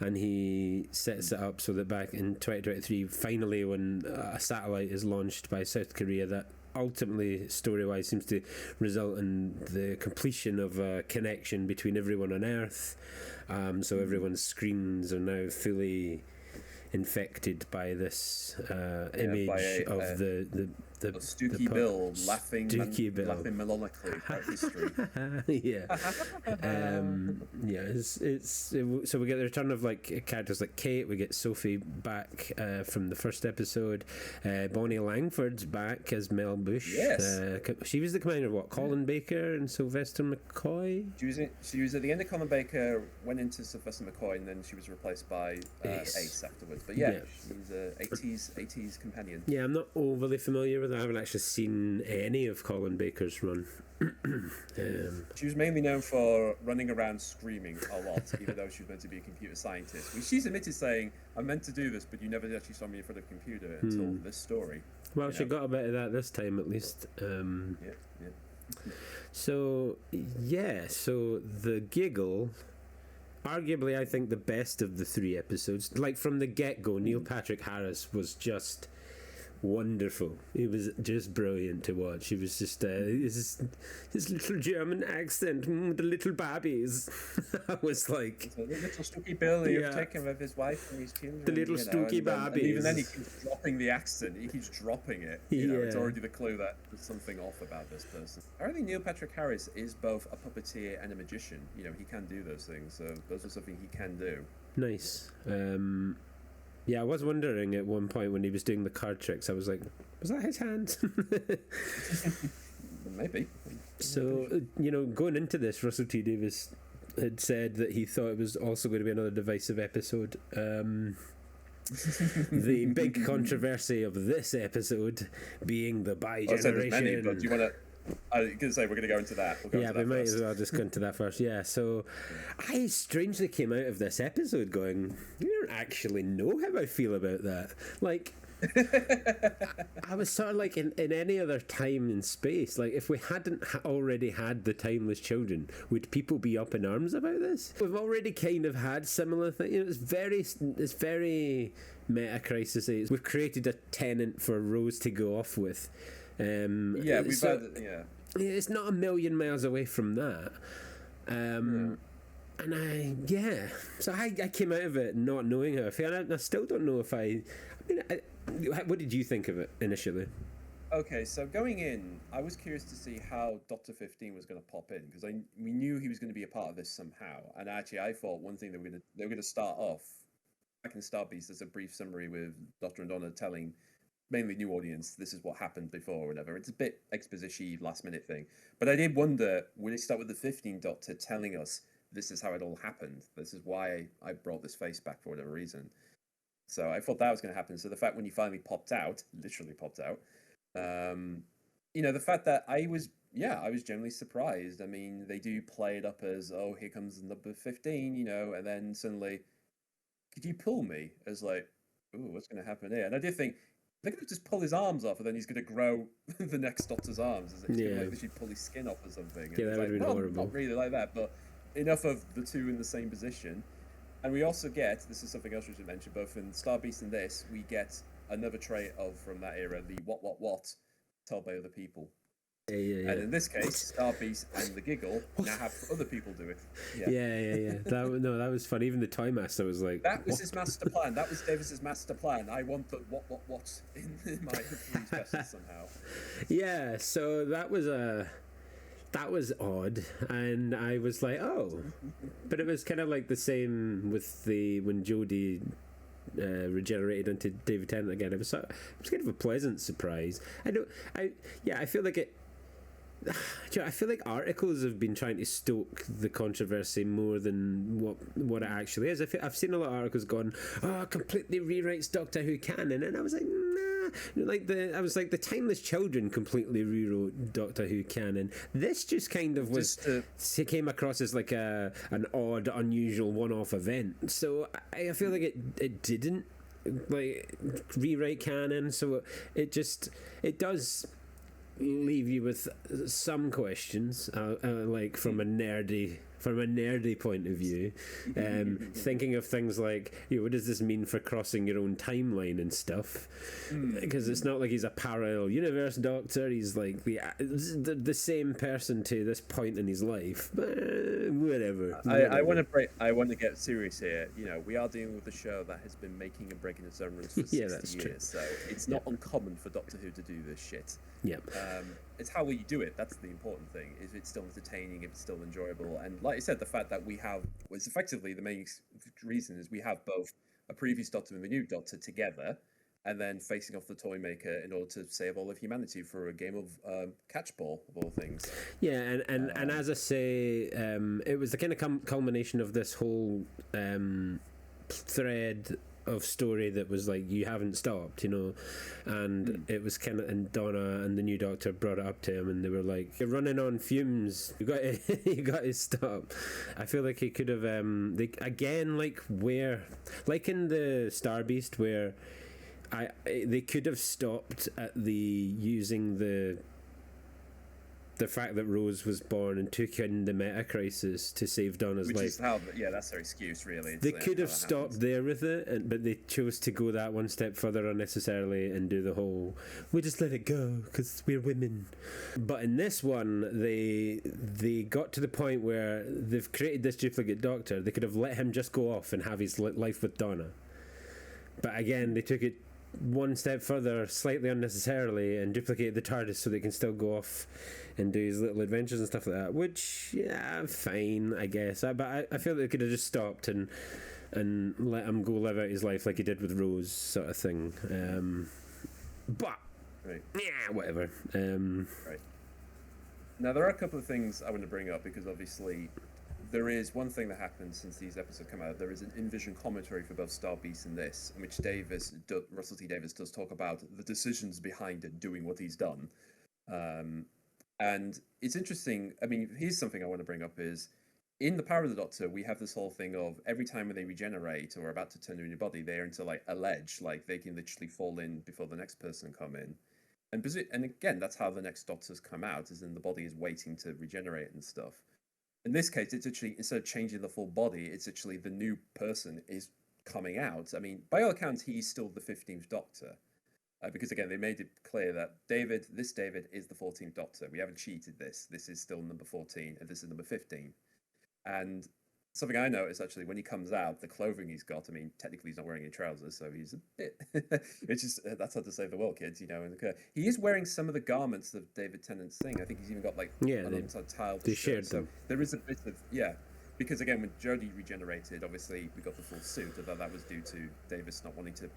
and he sets it up so that back in 2023, finally, when a satellite is launched by South Korea, that ultimately, story-wise, seems to result in the completion of a connection between everyone on Earth. So everyone's screens are now fully infected by this image of the Stooky Bill laughing melonically about history. So we get the return of like characters like Kate. We get Sophie back from the first episode. Bonnie Langford's back as Mel Bush. Yes, she was the commander of Colin Baker and Sylvester McCoy. She was at the end of Colin Baker, went into Sylvester McCoy, and then she was replaced by Ace afterwards. But she's a 80s companion. Yeah, I'm not overly familiar with. I haven't actually seen any of Colin Baker's run. She was mainly known for running around screaming a lot, even though she was meant to be a computer scientist. She's admitted saying, "I meant to do this, but you never actually saw me in front of a computer until this story." Well, she got a bit of that this time, at least. So the Giggle, arguably, I think the best of the 3 episodes. Like from the get-go, Neil Patrick Harris was just wonderful. He was just brilliant to watch. He was just his little German accent, the little babbies. I was like, the little Stooky Bill you've taken with his wife and his children. The little Stooky babbies. And even then, he keeps dropping the accent. He keeps dropping it. It's already the clue that there's something off about this person. I think Neil Patrick Harris is both a puppeteer and a magician. You know, he can do those things. So those are something he can do. Nice. Yeah, I was wondering at one point when he was doing the card tricks, I was like, was that his hand? Maybe. So, going into this, Russell T Davies had said that he thought it was also going to be another divisive episode. The big controversy of this episode being the bi-generation. Many, but do you want to... I was going to say, we're going to go into that. We might as well just go into that first. Yeah, so I strangely came out of this episode going, you don't actually know how I feel about that. Like, I was sort of like in any other time and space, like if we hadn't already had the Timeless Children, would people be up in arms about this? We've already kind of had similar things. It's very meta crisis. We've created a tenant for Rose to go off with. It's not a million miles away from that. So I came out of it not knowing how I feel, and I still don't know if what did you think of it initially? Okay, so going in, I was curious to see how Dr. 15 was going to pop in, because we knew he was going to be a part of this somehow. And actually, I thought one thing they were going to start off back in Star Beast as a brief summary with Dr. and Donna telling mainly new audience, this is what happened before or whatever. It's a bit exposition-y, last-minute thing. But I did wonder, would it start with the 15th Doctor telling us this is how it all happened? This is why I brought this face back for whatever reason. So I thought that was going to happen. So the fact when he finally popped out, literally popped out, the fact that I was generally surprised. I mean, they do play it up as, oh, here comes number 15, and then suddenly, could you pull me? As like, ooh, what's going to happen here? And I did think, they're going to just pull his arms off, and then he's going to grow the next Doctor's arms. He's going to literally pull his skin off or something. Yeah, that would have been horrible. Not really like that, but enough of the two in the same position. And we also get, this is something else we should mention, both in Star Beast and this, we get another trait from that era, the what, told by other people. Yeah. And in this case, Star Beast and the Giggle now have other people do it. Yeah. That was fun. Even the Toy Master was like... That was his master plan. That was Davis's master plan. I want the what in my three specials somehow. Yeah, so that was odd, and I was like, oh. But it was kind of like the same with when Jodie regenerated into David Tennant again. It was kind of a pleasant surprise. I feel like it... I feel like articles have been trying to stoke the controversy more than what it actually is. I've seen a lot of articles going, oh, completely rewrites Doctor Who canon, and I was like, nah, I was like, the Timeless Children completely rewrote Doctor Who canon. This just kind of was it came across as like an odd, unusual one-off event. So I feel like it didn't like rewrite canon. So it does leave you with some questions, like from a nerdy point of view, thinking of things like, what does this mean for crossing your own timeline and stuff? Because it's not like he's a parallel universe Doctor. He's like the same person to this point in his life. Whatever. I want to get serious here. We are dealing with a show that has been making and breaking its own rules for 60 years, true. So it's not uncommon for Doctor Who to do this shit. Yeah. It's how you do it. That's the important thing. If it's still entertaining, if it's still enjoyable, and like I said, the fact that we have was effectively the main reason is we have both a previous Doctor and the new Doctor together, and then facing off the Toymaker in order to save all of humanity for a game of catchball of all things. Yeah, and as I say, it was the kind of culmination of this whole thread of story that was like, you haven't stopped, and it was kind of, and Donna and the new Doctor brought it up to him, and they were like, you're running on fumes, you got to stop. I feel like he could have like in the Star Beast, where they could have stopped at the using the fact that Rose was born and took in the meta crisis to save Donna's life. That's their excuse, really. They could have stopped there with it, but they chose to go that one step further unnecessarily and do the whole, we just let it go because we're women. But in this one, they got to the point where they've created this duplicate Doctor. They could have let him just go off and have his life with Donna. But again, they took it one step further, slightly unnecessarily, and duplicated the TARDIS so they can still go off and do his little adventures and stuff like that, which, yeah, fine, I guess. But I feel they could have just stopped and let him go live out his life like he did with Rose, sort of thing. But, right. Yeah, whatever. Right. Now, there are a couple of things I want to bring up, because obviously there is one thing that happened since these episodes come out. There is an in-vision commentary for both Star Beast and this, in which Russell T Davies does talk about the decisions behind it, doing what he's done. And it's interesting. I mean, here's something I want to bring up is, in the Power of the Doctor, we have this whole thing of every time when they regenerate or are about to turn a new body, they're into like a ledge, like they can literally fall in before the next person come in. And again, that's how the next Doctors come out, is in the body is waiting to regenerate and stuff. In this case, it's actually, instead of changing the full body, it's actually the new person is coming out. I mean, by all accounts, he's still the 15th Doctor. Because again, they made it clear that David is the 14th Doctor. We haven't cheated this. This is still number 14, and this is number 15. And something I noticed, actually, when he comes out, the clothing he's got, I mean, technically he's not wearing any trousers, so he's a bit... it's just, that's how to save the world, kids, And he is wearing some of the garments of David Tennant's thing. I think he's even got, like, an tiled they shared them. So there is a bit of... Yeah. Because, again, when Jodie regenerated, obviously, we got the full suit, although that was due to Davis not wanting to...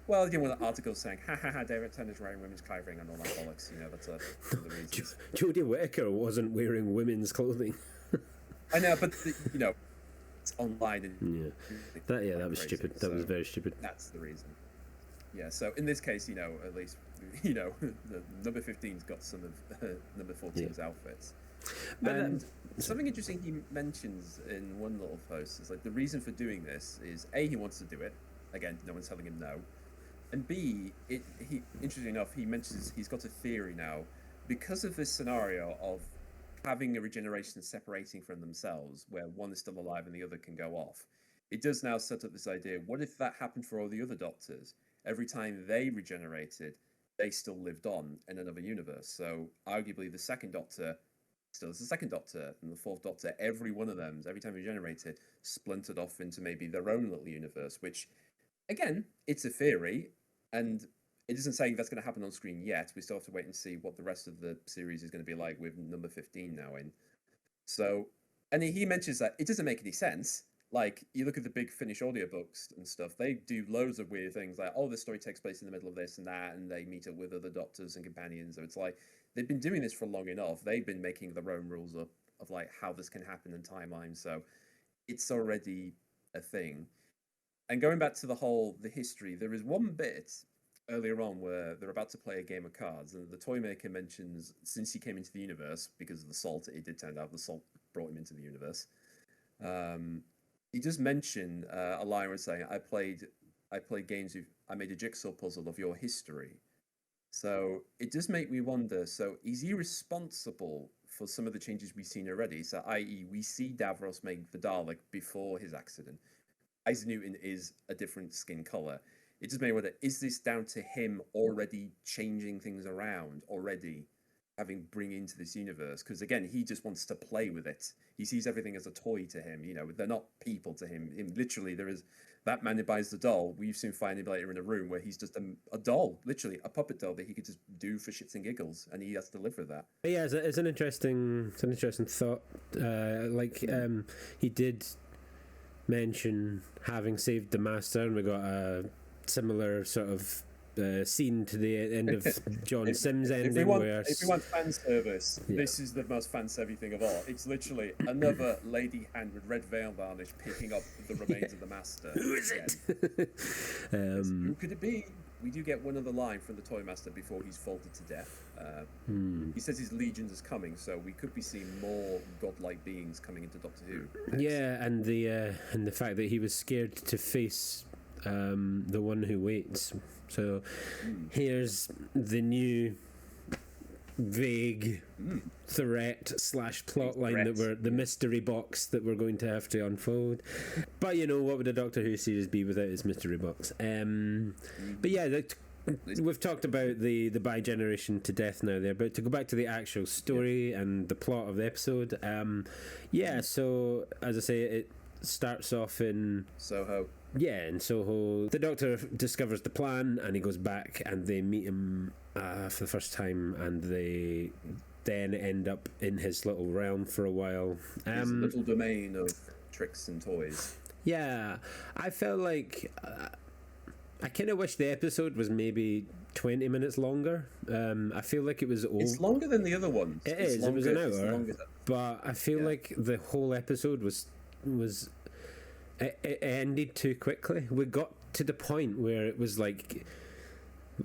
Well, you know, articles saying, ha, David Tennant's wearing women's clothing and all that bollocks, that's one of the reasons. Jodie Whittaker wasn't wearing women's clothing. I know, but, it's online. And that was stupid. That was very stupid. That's the reason. Yeah, so in this case, at least, the number 15's got some of number 14's outfits. And something interesting he mentions in one little post is, like, the reason for doing this is, A, he wants to do it. Again, no one's telling him no. And B, interestingly enough, he mentions he's got a theory now, because of this scenario of having a regeneration separating from themselves, where one is still alive and the other can go off. It does now set up this idea, what if that happened for all the other Doctors? Every time they regenerated, they still lived on in another universe. So arguably the second Doctor still is the second Doctor, and the fourth Doctor, every one of them, every time regenerated, splintered off into maybe their own little universe, which, again, it's a theory, and it isn't saying that's going to happen on screen yet. We still have to wait and see what the rest of the series is going to be like with number 15 now in. So, and he mentions that it doesn't make any sense. Like, you look at the big Finnish audiobooks and stuff, they do loads of weird things, like, this story takes place in the middle of this and that, and they meet up with other Doctors and companions. So it's like, they've been doing this for long enough. They've been making their own rules up of, like, how this can happen in timelines. So it's already a thing. And going back to the history, there is one bit earlier on where they're about to play a game of cards, and the toy maker mentions since he came into the universe because of the salt, it did turn out the salt brought him into the universe. He just mentioned a line where saying, I played games with, I made a jigsaw puzzle of your history. So it does make me wonder, so is he responsible for some of the changes we've seen already? So i.e. we see Davros make the Dalek before his accident. Isaac Newton is a different skin color. It just made me wonder, is this down to him already changing things around, already having bring into this universe? Because again, he just wants to play with it. He sees everything as a toy to him. You know, they're not people to him. Literally, there is that man who buys the doll. We've soon find him later in a room where he's just a doll, literally a puppet doll that he could just do for shits and giggles, and he has to live with that. Yeah, it's an interesting thought. He did mention having saved the Master, and we got a similar sort of scene to the end of John Sims' ending. If we want fan service, this is the most fan-savvy thing of all. It's literally another lady hand with red veil varnish picking up the remains of the Master. Who is it? Who could it be? We do get one other line from the Toy Master before he's folded to death. He says his legion is coming, so we could be seeing more godlike beings coming into Doctor Who. Next. Yeah, and the fact that he was scared to face the one who waits. So here's the new vague threat / plot line that we're the mystery box that we're going to have to unfold. But you know, what would a Doctor Who series be without its mystery box? But yeah, we've talked about the bi-generation to death now there, but to go back to the actual story and the plot of the episode, so as I say, it starts off in Soho. Yeah, in Soho. The Doctor discovers the plan and he goes back and they meet him for the first time, and they then end up in his little realm for a while. His little domain of tricks and toys. Yeah, I felt like I kind of wish the episode was maybe 20 minutes longer. I feel like it was old. It's longer than the other ones. It was an hour, but I feel like the whole episode was it ended too quickly. We got to the point where it was like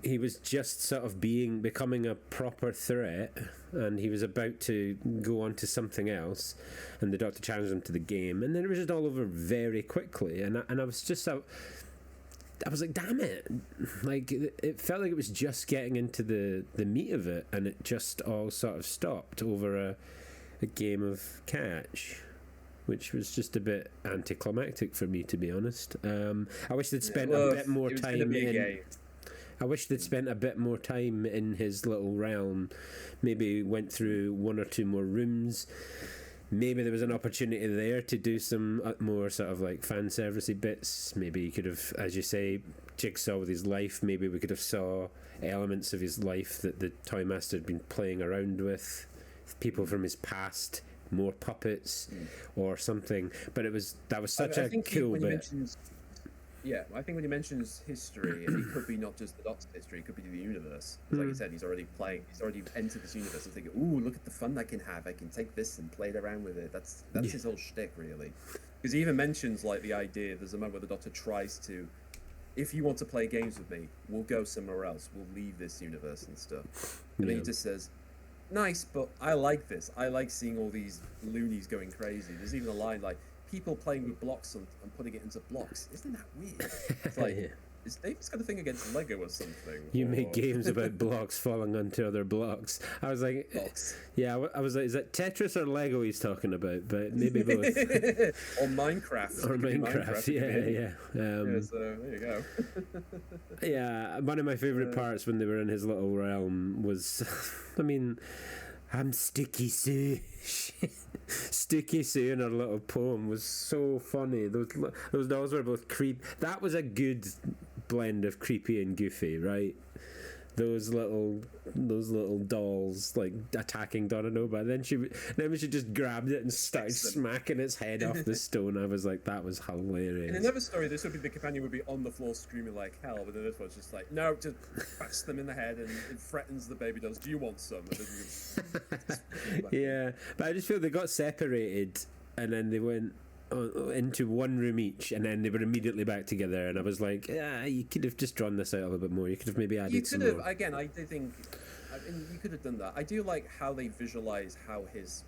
he was just sort of becoming a proper threat, and he was about to go on to something else, and the Doctor challenged him to the game, and then it was just all over very quickly, and I was just I was like, damn it, like it felt like it was just getting into the meat of it, and it just all sort of stopped over a game of catch, which was just a bit anticlimactic for me, to be honest. I wish they'd spent a bit more time in. I wish they'd spent a bit more time in his little realm. Maybe went through one or two more rooms. Maybe there was an opportunity there to do some more sort of like fan servicey bits. Maybe he could have, as you say, Jigsaw with his life. Maybe we could have saw elements of his life that the Toy Master had been playing around with, people from his past. More puppets or something, but that was such a cool bit. I think when he mentions history, it could be not just the Doctor's history; it could be the universe. Like you said, he's already entered this universe and thinking, "Ooh, look at the fun I can have! I can take this and play it around with it." That's his whole shtick, really. Because he even mentions like the idea. There's a moment where the Doctor tries to, if you want to play games with me, we'll go somewhere else. We'll leave this universe and stuff. And then he just says, nice, but I like this. I like seeing all these loonies going crazy. There's even a line like, people playing with blocks and putting it into blocks. Isn't that weird? It's like, is David's got a thing against Lego or something? You make games about blocks falling onto other blocks. I was like, I was like, is that Tetris or Lego he's talking about? But maybe both. Or Minecraft. Or Minecraft, yeah. So there you go. Yeah, one of my favourite parts when they were in his little realm was, I mean, I'm Sticky Sue. Sticky Sue in her little poem was so funny. Those dolls were both creepy. That was a good blend of creepy and goofy, right? Those little dolls like attacking Donna Nova. Then she just grabbed it and started smacking its head off the stone. I was like, that was hilarious. In another story, this would be the companion would be on the floor screaming like hell, but then this one's just like, no, just bats them in the head and it threatens the baby dolls. Do you want some? Yeah, but I just feel they got separated and then they went. Oh, into one room each, and then they were immediately back together. And I was like, yeah, you could have just drawn this out a little bit more. You could have maybe added some more. Again, I do think you could have done that. I do like how they visualize how his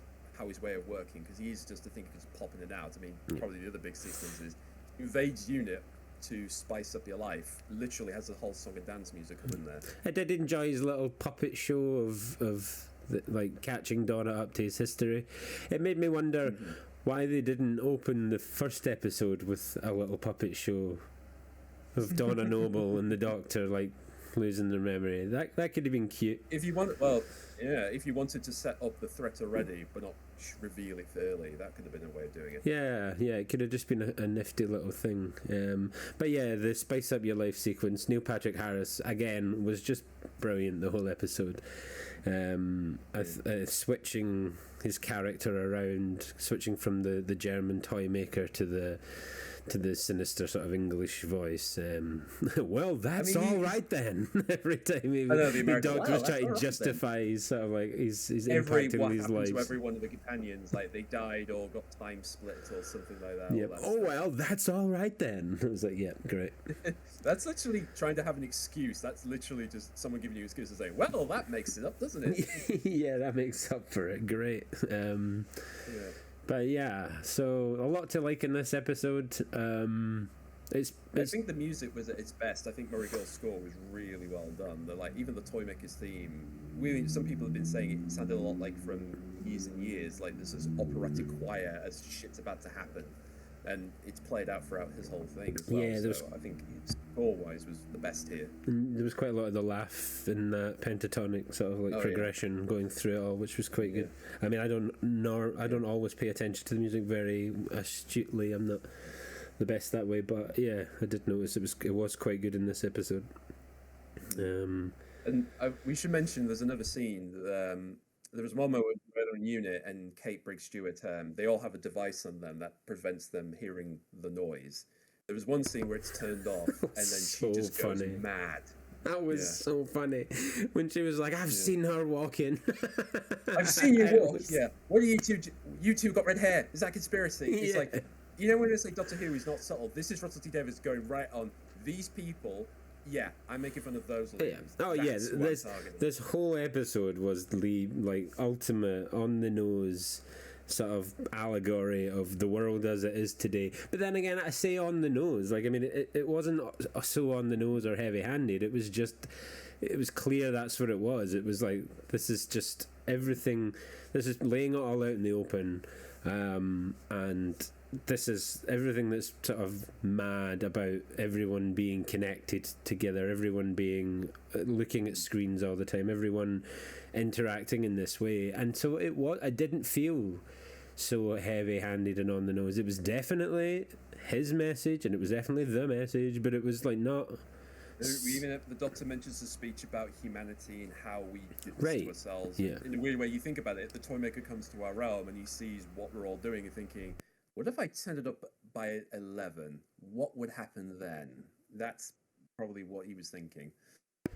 way of working, because he is just, I think, just popping it out. I mean, probably the other big sequence is invades unit to spice up your life. Literally has a whole song and dance musical in there. I did enjoy his little puppet show of like catching Donna up to his history. It made me wonder why they didn't open the first episode with a little puppet show of Donna Noble and the Doctor like losing their memory. That could have been cute. If you wanted to set up the threat already but not reveal it early, that could have been a way of doing it. Yeah, it could have just been a nifty little thing. But yeah, the Spice Up Your Life sequence, Neil Patrick Harris again was just brilliant the whole episode. Switching his character around, switching from the German toy maker to the sinister sort of English voice. Well, that's all right then. Every time the Doctor was trying to justify his sort of like he's impacting these lives. To every one of the companions, like they died or got time split or something like that. Yep. Well, that's all right then. I was like, yeah, great. That's literally trying to have an excuse. That's literally just someone giving you an excuse to say, well, that makes it up, doesn't it? Yeah, that makes up for it. Great. But yeah, so a lot to like in this episode. I think the music was at its best. I think Murray Gill's score was really well done. Even the Toymakers theme, really, some people have been saying it sounded a lot like from Years and Years, like this is operatic choir as shit's about to happen. And it's played out throughout his whole thing as well. Yeah, I think score-wise was the best here. There was quite a lot of the laugh in that pentatonic sort of like progression going through it all, which was quite good. I mean, I don't always pay attention to the music very astutely. I'm not the best that way, but yeah, I did notice it was quite good in this episode. And we should mention there's another scene. There was one moment where they're in unit and Kate Briggs Stewart, they all have a device on them that prevents them hearing the noise. There was one scene where it's turned off and then she just goes mad. That was so funny. When she was like, I've seen her walking. I've seen you walk. Yeah. What are you two? You two got red hair. Is that conspiracy? It's like, you know when it's like Doctor Who is not subtle. This is Russell T Davies going right on. These people, I'm making fun of those leaders. Oh that's this whole episode was the like ultimate on the nose sort of allegory of the world as it is today. But then again, I say on the nose, like I mean, it wasn't so on the nose or heavy handed. It was clear that's what it was. It was like, this is just everything. This is laying it all out in the open, and this is everything that's sort of mad about everyone being connected together, everyone being looking at screens all the time, everyone interacting in this way. And so I didn't feel so heavy-handed and on the nose. It was definitely his message, and it was definitely the message, but it was like not. Even the Doctor mentions the speech about humanity and how we did this to ourselves. Yeah. In a weird way, you think about it, the Toymaker comes to our realm and he sees what we're all doing and thinking, what if I turned it up by 11? What would happen then? That's probably what he was thinking.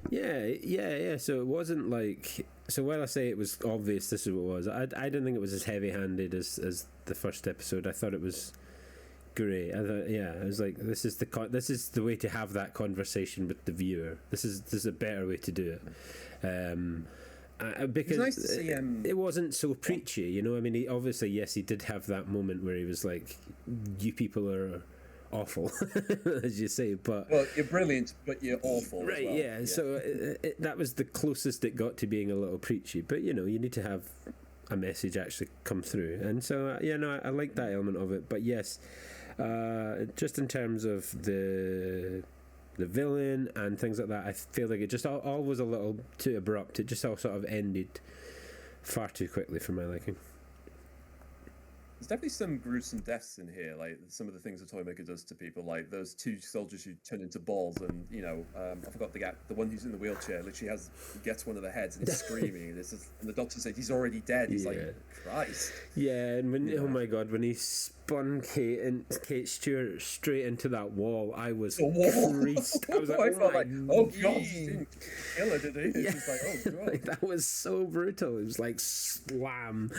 Yeah. So it wasn't like. So while I say it was obvious this is what it was, I didn't think it was as heavy-handed as the first episode. I thought it was great. I thought, I was like, this is the way to have that conversation with the viewer. This is a better way to do it. Because it's nice to see, it wasn't so preachy, you know. I mean, he did have that moment where he was like, "You people are awful," as you say. But you're brilliant, but you're awful. Right? As well. Yeah. So that was the closest it got to being a little preachy. But you know, you need to have a message actually come through, and so I like that element of it. But yes, just in terms of the villain and things like that, I feel like it just all was a little too abrupt. It just all sort of ended far too quickly for my liking. There's definitely some gruesome deaths in here, like some of the things the Toymaker does to people, like those two soldiers who turn into balls, and I forgot the one who's in the wheelchair literally gets one of the heads and he's screaming, and the Doctor says he's already dead. He's like, Christ. Yeah, and when oh my God, when he spun Kate Stewart straight into that wall, I was wall. creased. I was like, I oh felt my like, oh god, he didn't kill her, did he? It's just like, oh god. like, that was so brutal. It was like slam.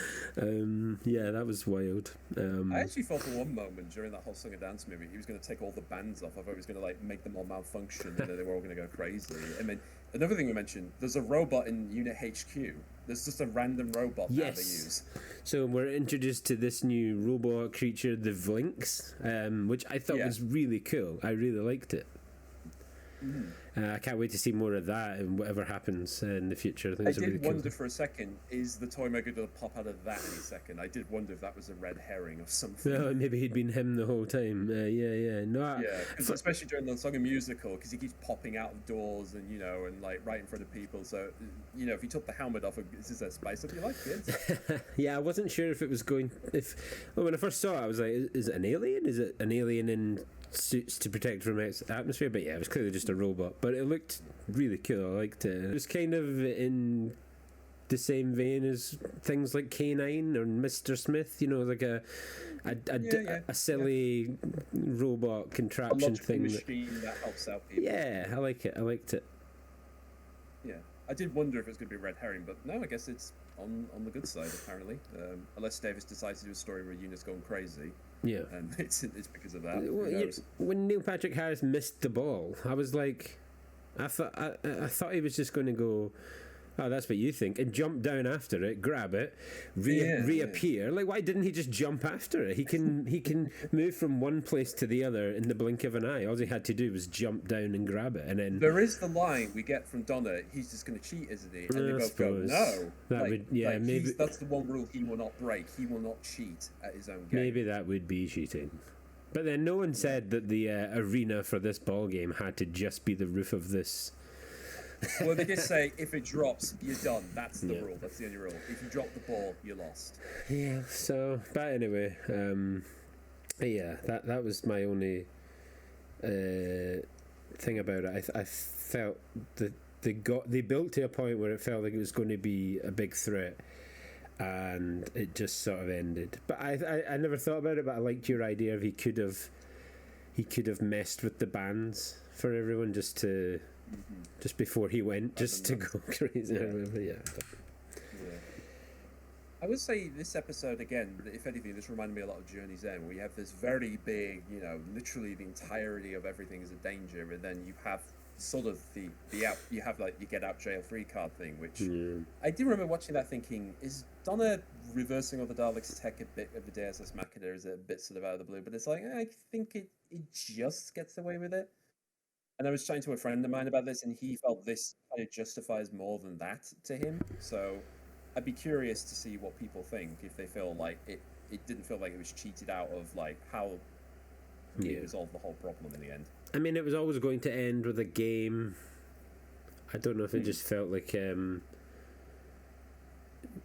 Yeah, that was wild. I actually thought for one moment during that whole Song and Dance movie, he was going to take all the bands off. I thought he was going to like make them all malfunction, and then they were all going to go crazy. I mean, another thing we mentioned: there's a robot in Unit HQ. There's just a random robot now they use. So we're introduced to this new robot creature, the Vlinks, which I thought was really cool. I really liked it. I can't wait to see more of that and whatever happens in the future. I did wonder for a second, is the Toymaker going to pop out of that any second? I did wonder if that was a red herring or something. No, maybe he'd been him the whole time. Because especially during the Song and Musical, because he keeps popping out of doors and, you know, and like right in front of people. So, you know, if you took the helmet off, this is a spice up your life, kids. Yeah, I wasn't sure if it was going. When I first saw it, I was like, is it an alien? Is it an alien in suits to protect from its atmosphere? But yeah, it was clearly just a robot, but it looked really cool. I liked it. It was kind of in the same vein as things like K9 or Mr. Smith, you know, like a silly robot contraption thing machine that helps out people. Yeah, I liked it. Yeah, I did wonder if it was going to be a red herring, but no, I guess it's on the good side apparently, unless Davis decides to do a story where Eunice going crazy. Yeah, and it's because of that. When Neil Patrick Harris missed the ball, I was like, I thought he was just going to go, oh, that's what you think, and jump down after it, grab it, reappear. Like, why didn't he just jump after it? He can move from one place to the other in the blink of an eye. All he had to do was jump down and grab it, and then there is the line we get from Donna. He's just going to cheat, isn't he? And they both go, no. Maybe that's the one rule he will not break. He will not cheat at his own game. Maybe that would be cheating. But then no one said that the arena for this ball game had to just be the roof of this. Well, they did say if it drops, you're done. That's the rule. That's the only rule. If you drop the ball, you're lost. Yeah. So, but anyway, that was my only thing about it. I felt that they built to a point where it felt like it was going to be a big threat, and it just sort of ended. But I never thought about it. But I liked your idea of he could have messed with the bands for everyone just before he went, just to go crazy. Yeah. I would say this episode again, if anything, this reminded me a lot of Journey's End, where you have this very big, you know, literally the entirety of everything is a danger, and then you have sort of the out, you have like you get out jail free card thing, which I do remember watching that thinking, is Donna reversing all the Daleks' tech a bit of a Deus Ex Machina? Is it a bit sort of out of the blue? But it's like I think it just gets away with it. And I was chatting to a friend of mine about this, and he felt this kind of justifies more than that to him. So I'd be curious to see what people think, if they feel like it didn't feel like it was cheated out of like how it resolved the whole problem in the end. I mean, it was always going to end with a game. I don't know if it just felt like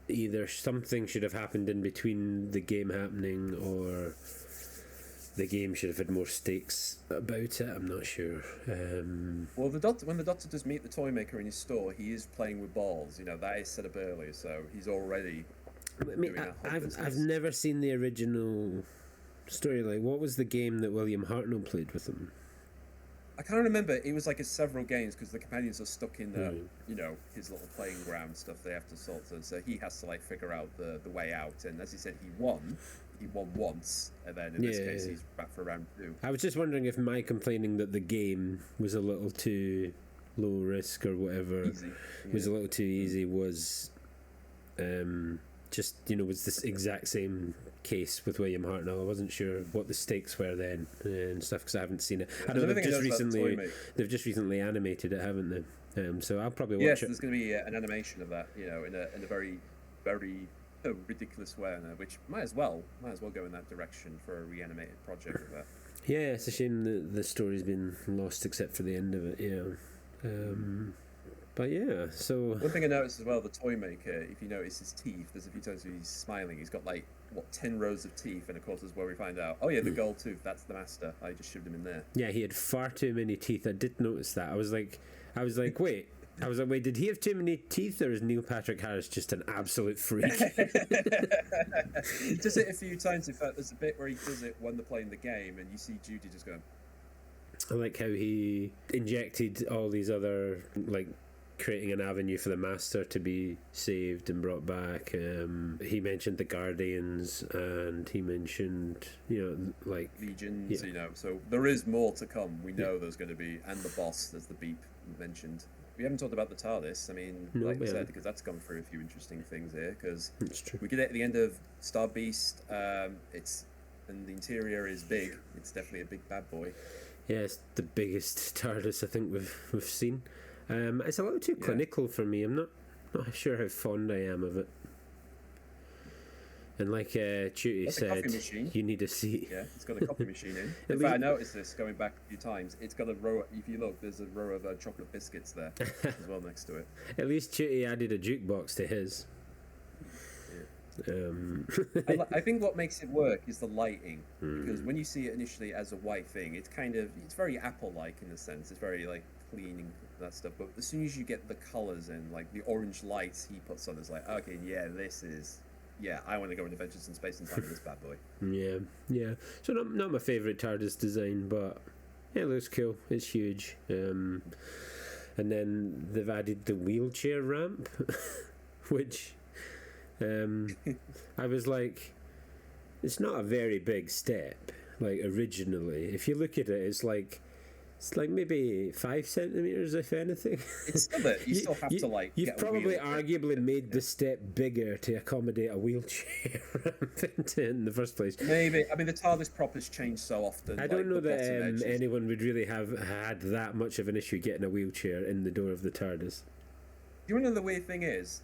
either something should have happened in between the game happening, or the game should have had more stakes about it. I'm not sure. Well, when the Doctor does meet the Toymaker in his store, he is playing with balls. You know, that is set up earlier, so he's already. I mean, I've never seen the original storyline. What was the game that William Hartnell played with him? I can't remember. It was like several games because the companions are stuck in you know, his little playing ground stuff they have to sort of. So he has to like figure out the way out. And as he said, he won. He won once, and then in this case, he's back for round 2. I was just wondering if my complaining that the game was a little too low risk or whatever was a little too easy was just, you know, was this exact same case with William Hartnell. I wasn't sure what the stakes were then and stuff because I haven't seen it. I know they've just recently animated it, haven't they? So I'll probably watch it. Yes, there's going to be an animation of that, you know, in a very, very ridiculous way, which might as well go in that direction for a reanimated project of that. Yeah, it's a shame that the story's been lost except for the end of it. Yeah, but yeah. So one thing I noticed as well, the Toymaker. If you notice his teeth, there's a few times where he's smiling. He's got like 10 rows of teeth, and of course, is where we find out. Oh yeah, the gold tooth. That's the master. I just shoved him in there. Yeah, he had far too many teeth. I did notice that. I was like, wait. I was like, wait, did he have too many teeth, or is Neil Patrick Harris just an absolute freak? He does it a few times. In fact, there's a bit where he does it when they're playing the game, and you see Judy just going. I like how he injected all these other, like, creating an avenue for the Master to be saved and brought back. He mentioned the Guardians, and he mentioned, like Legions, so there is more to come. We know there's going to be, and the boss, there's the beep mentioned. We haven't talked about the TARDIS. I mean, No, like we I said, haven't. because that's gone through a few interesting things here. Because It's true. we get it at the end of Star Beast. And the interior is big. It's definitely a big bad boy. Yeah, it's the biggest TARDIS I think we've seen. It's a little too clinical for me. I'm not sure how fond I am of it. And like Chuty said, you need a seat. Yeah, it's got a coffee machine in. In fact, I noticed this going back a few times. It's got a row. If you look, there's a row of chocolate biscuits there as well next to it. At least Chuty added a jukebox to his. I think what makes it work is the lighting, because when you see it initially as a white thing, it's very Apple-like in a sense. It's very like clean and that stuff. But as soon as you get the colors and like the orange lights he puts on, it's like, okay, I want to go on Adventures in Space and Time with this bad boy. Yeah. So not my favourite TARDIS design, but it looks cool. It's huge. And then they've added the wheelchair ramp, which I was like, it's not a very big step. Like originally, if you look at it, it's like maybe 5 centimeters, if anything. It's still it. You still have to like. You've probably arguably made the step bigger to accommodate a wheelchair ramp in the first place. Maybe. I mean, the TARDIS prop has changed so often. I don't know that anyone would really have had that much of an issue getting a wheelchair in the door of the TARDIS. You know, the weird thing is,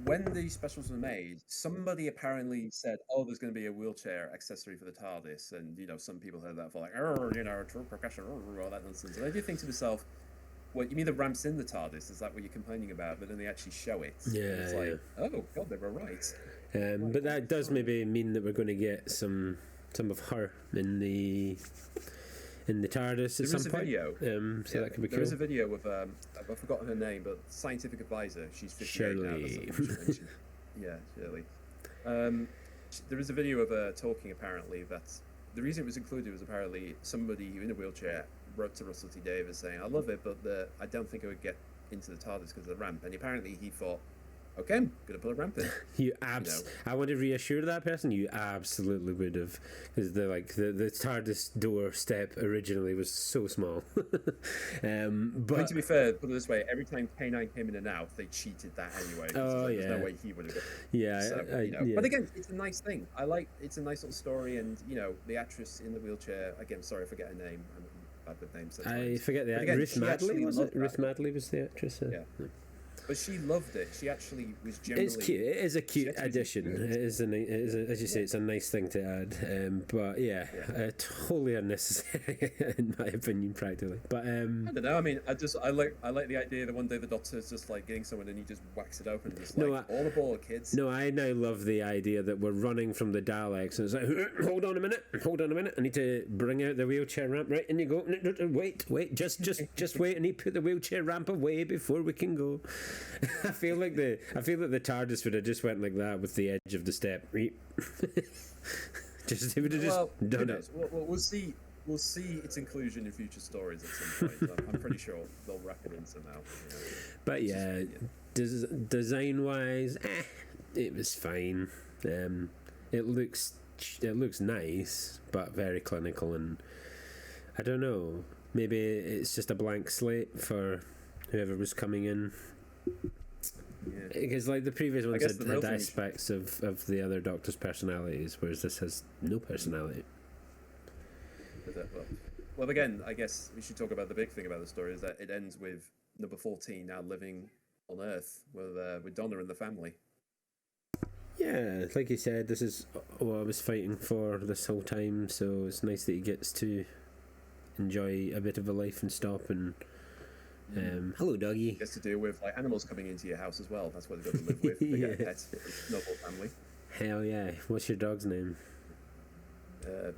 when these specials were made, somebody apparently said, "Oh, there's going to be a wheelchair accessory for the TARDIS," and some people heard that for like, true progression, all that nonsense. And I do think to myself, "What you mean the ramps in the TARDIS? Is that what you're complaining about?" But then they actually show it. Yeah, it's like, oh god, they were right. But that does maybe mean that we're going to get some of her in the TARDIS at some point. Video. So that could be cool. There is a video of I've forgotten her name, but scientific advisor. She's 58 now. That's something we should mention. Yeah, Shirley. There is a video of her talking. Apparently, that the reason it was included was apparently somebody in a wheelchair wrote to Russell T Davies saying, "I love it, but I don't think I would get into the TARDIS because of the ramp." And apparently, he thought, "Okay, I'm gonna put a ramp in." I want to reassure that person. You absolutely would have, because the TARDIS door step originally was so small. But to be fair, put it this way: every time K9 came in and out, they cheated that anyway. There's no way he would have. Yeah, But again, it's a nice thing. It's a nice little story, and the actress in the wheelchair. Again, sorry, I forget her name. I'm bad with names. I forget the actress. Ruth Madley was it? Ruth Madley was the actress. Yeah. But she loved it. She actually was generally. It's cute. It is a cute addition. It is as you say, it's a nice thing to add. But totally unnecessary in my opinion, practically. But I don't know. I mean, I like the idea that one day the Doctor's just like getting someone and he just whacks it open, and just like all aboard, kids. No, I now love the idea that we're running from the Daleks, and it's like, hold on a minute. I need to bring out the wheelchair ramp. Right, in you go. Wait, just wait. I need to put the wheelchair ramp away before we can go. I feel like the TARDIS would have just went like that with the edge of the step. It would have just done it. We'll see. We'll see its inclusion in future stories at some point. I'm pretty sure they'll wrap it in somehow. But design wise, it was fine. It looks nice, but very clinical, and I don't know. Maybe it's just a blank slate for whoever was coming in. Because like the previous ones had aspects of the other Doctor's personalities, whereas this has no personality. Well, again, I guess we should talk about the big thing about the story is that it ends with number 14 now living on Earth with Donna and the family. Yeah, like you said, this is what I was fighting for this whole time, so it's nice that he gets to enjoy a bit of a life and stop and hello, doggy. Gets to deal with like animals coming into your house as well. That's what they've got to live with. They get pets. Noble family. Hell yeah! What's your dog's name?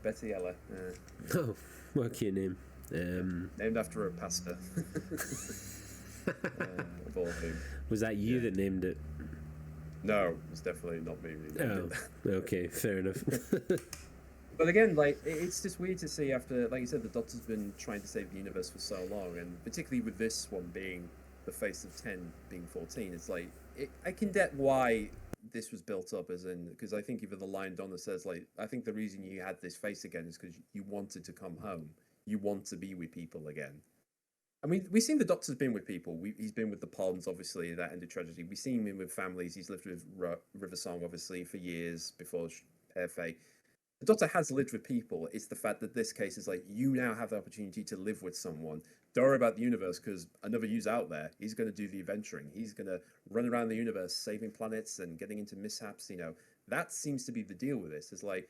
Betty Ella. Oh, what a cute name. Named after a pasta. Of all things. Was that you that named it? No, it's definitely not me. Who named it. Okay, fair enough. But again, like it's just weird to see after, like you said, the Doctor's been trying to save the universe for so long, and particularly with this one being the face of 10 being 14, it's like I can get why this was built up, as in, because I think even the line Donna says, like, I think the reason you had this face again is because you wanted to come home, you want to be with people again. I mean, we've seen the Doctor's been with people. He's been with the Ponds, obviously, that ended tragedy. We've seen him with families. He's lived with River Song, obviously, for years before Pear Fay. The Doctor has lived with people. It's the fact that this case is like, you now have the opportunity to live with someone. Don't worry about the universe, because another you's out there. He's going to do the adventuring. He's going to run around the universe, saving planets and getting into mishaps. You know, that seems to be the deal with this. It's like,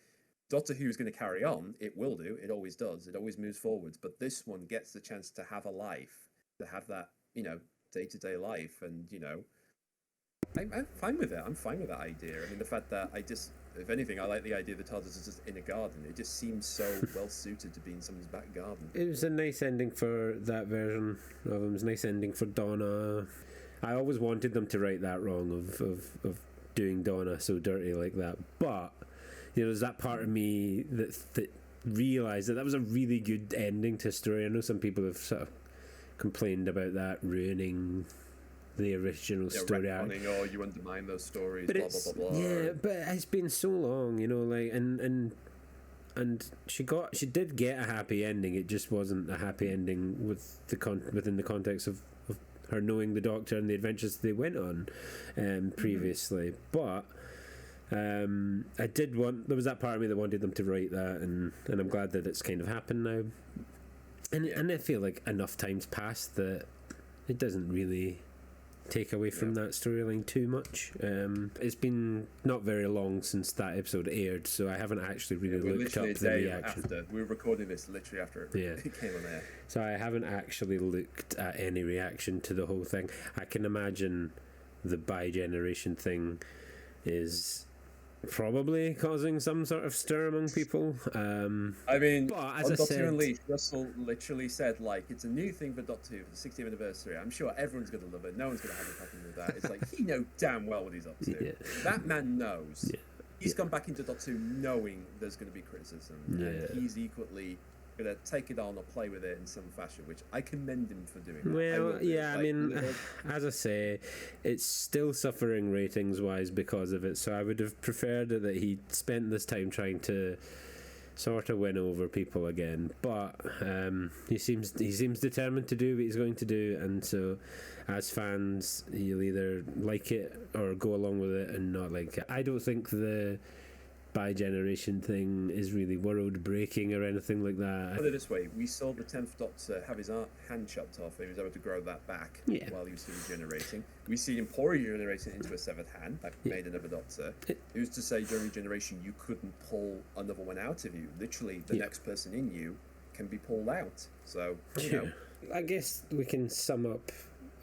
Doctor Who is going to carry on. It will do. It always does. It always moves forwards. But this one gets the chance to have a life, to have that, you know, day-to-day life. And, you know, I'm fine with it. I'm fine with that idea. I mean, the fact that if anything, I like the idea that TARDIS is just in a garden. It just seems so well suited to be in someone's back garden. It was a nice ending for that version of him. It was a nice ending for Donna. I always wanted them to right that wrong of doing Donna so dirty like that. But, you know, there's that part of me that realised that was a really good ending to a story. I know some people have sort of complained about that ruining the original story arc. Or you undermine those stories, but blah, blah, blah, blah. Yeah, but it's been so long, you know, like, and she did get a happy ending. It just wasn't a happy ending within the context of her knowing the Doctor and the adventures they went on previously. But there was that part of me that wanted them to write that, and I'm glad that it's kind of happened now. And I feel like enough time's passed that it doesn't really take away from that storyline too much. It's been not very long since that episode aired, so I haven't actually really looked up the reaction. We were recording this literally after it came on air. So I haven't actually looked at any reaction to the whole thing. I can imagine the bi-generation thing is probably causing some sort of stir among people. I mean, but as on I Doctor said, Unleashed, Russell literally said, like, it's a new thing for Doctor Who for the 60th anniversary. I'm sure everyone's going to love it. No one's going to have a problem with that. It's like, he knows damn well what he's up to. Yeah. That man knows. Yeah. He's gone back into Doctor Who knowing there's going to be criticism. Yeah. And he's equally going to take it on or play with it in some fashion, which I commend him for doing. Well, I mean, as I say, it's still suffering ratings-wise because of it, so I would have preferred that he spent this time trying to sort of win over people again, but he seems determined to do what he's going to do, and so as fans, you'll either like it or go along with it and not like it. I don't think the bi-generation thing is really world breaking or anything like that. Put it this way, we saw the 10th Doctor have his hand chopped off. He was able to grow that back while he was regenerating. We see him pour regenerating into a severed hand that made another Doctor. Who's to say during regeneration you couldn't pull another one out of you? Literally, the next person in you can be pulled out. So, you know. I guess we can sum up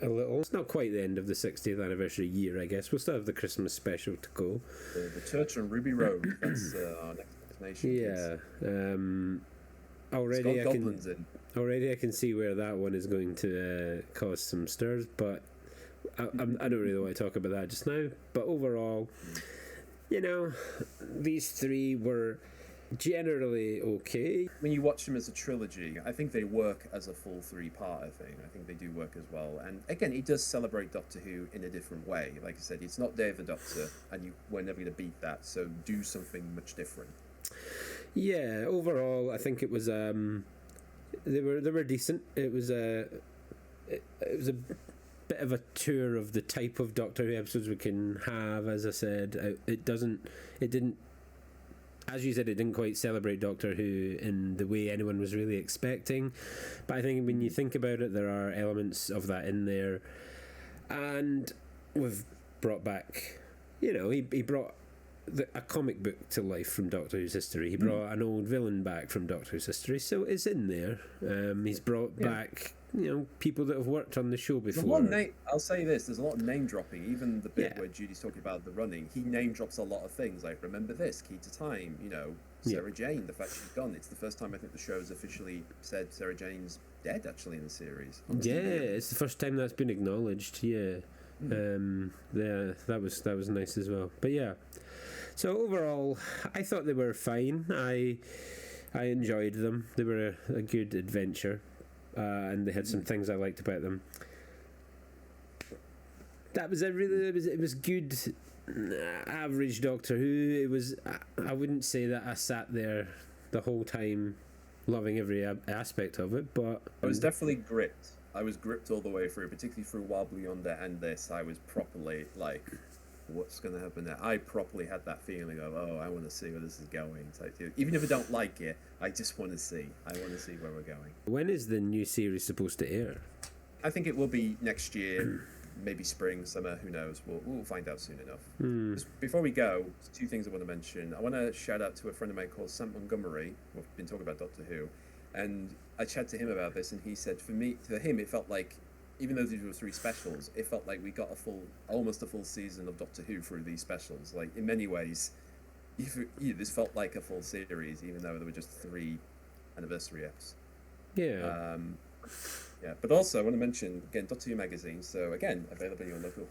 a little. It's not quite the end of the 60th anniversary year, I guess. We'll still have the Christmas special to go. The Church on Ruby Road. That's our next destination. Yeah. Already I can see where that one is going to cause some stirs, but I don't really want to talk about that just now. But overall, you know, these three were generally okay. When you watch them as a trilogy, I think they work as a full three-parter thing. I think they do work as well. And again, it does celebrate Doctor Who in a different way. Like I said, it's not Day of the Doctor, and we're never going to beat that. So do something much different. Yeah, overall, I think it was they were decent. It was a bit of a tour of the type of Doctor Who episodes we can have. As I said, it didn't. As you said, it didn't quite celebrate Doctor Who in the way anyone was really expecting. But I think when you think about it, there are elements of that in there. And we've brought back, you know, he brought a comic book to life from Doctor Who's history. He brought an old villain back from Doctor Who's history, so it's in there. He's brought back, you know, people that have worked on the show before. I'll say this, there's a lot of name dropping. Even the bit where Judy's talking about the running, he name drops a lot of things, like remember this, Key to Time, you know, Sarah Jane, the fact she's gone. It's the first time I think the show has officially said Sarah Jane's dead actually in the series. Yeah, it's the first time that's been acknowledged. Yeah, yeah, that was nice as well. But yeah, so overall, I thought they were fine. I enjoyed them. They were a good adventure, and they had some things I liked about them. That was it was good. Average Doctor Who. It was. I wouldn't say that I sat there the whole time loving every aspect of it, but I was definitely gripped. I was gripped all the way through, particularly through Wild Blue Yonder and this. I was properly like, what's going to happen now? I properly had that feeling of, oh, I want to see where this is going. Even if I don't like it, I just want to see. I want to see where we're going. When is the new series supposed to air? I think it will be next year. Maybe spring, summer, who knows? We'll find out soon enough. Before we go, two things I want to mention. I want to shout out to a friend of mine called Sam Montgomery. We've been talking about Doctor Who, and I chatted to him about this, and he said for him, it felt like, even though these were 3 specials, it felt like we got almost a full season of Doctor Who through these specials. Like in many ways, this felt like a full series, even though there were just 3 anniversary eps. Yeah. Yeah, but also I want to mention again Doctor Who magazine. So again, available in your local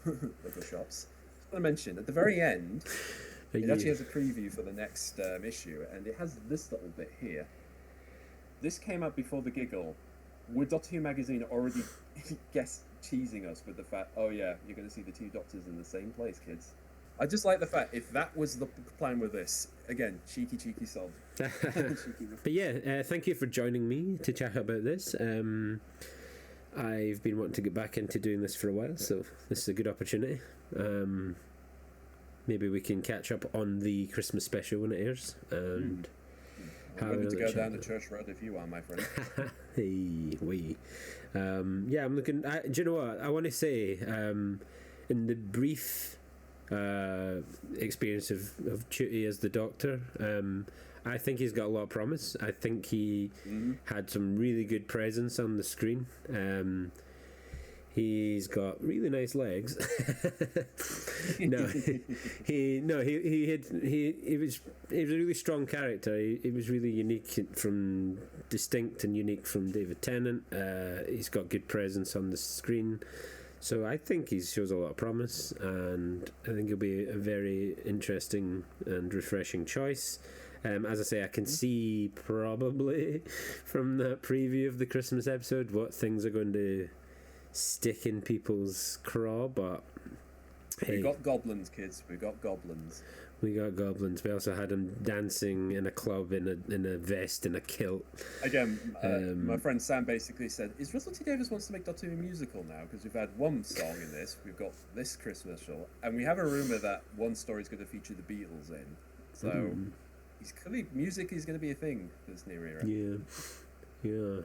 shops. I want to mention at the very end, it actually has a preview for the next issue, and it has this little bit here. This came out before the giggle. Would Doctor Who magazine already teasing us with the fact, oh yeah, you're going to see the 2 Doctors in the same place, kids? I just like the fact if that was the plan with this. Again, cheeky sod. But yeah, thank you for joining me to chat about this. I've been wanting to get back into doing this for a while, so this is a good opportunity. Maybe we can catch up on the Christmas special when it airs. And I'm ready to go down to Church Road if you are, my friend. Hey, wee. Yeah, I'm looking. Do you know what? I want to say, in the brief experience of Ncuti as the Doctor, I think he's got a lot of promise. I think he had some really good presence on the screen. He's got really nice legs. He was a really strong character. He was really unique distinct and unique from David Tennant. He's got good presence on the screen. So I think he shows a lot of promise, and I think he'll be a very interesting and refreshing choice. As I say, I can see probably from that preview of the Christmas episode what things are going to stick in people's craw, but hey, we got goblins, kids. We got goblins. We got goblins. We also had him dancing in a club in a vest and a kilt. Again, my friend Sam basically said, "Is Russell T Davies wants to make Doctor Who a musical now? Because we've had one song in this, we've got this Christmas show, and we have a rumor that one story is going to feature the Beatles in. So he's clearly music is going to be a thing for this new era. Yeah.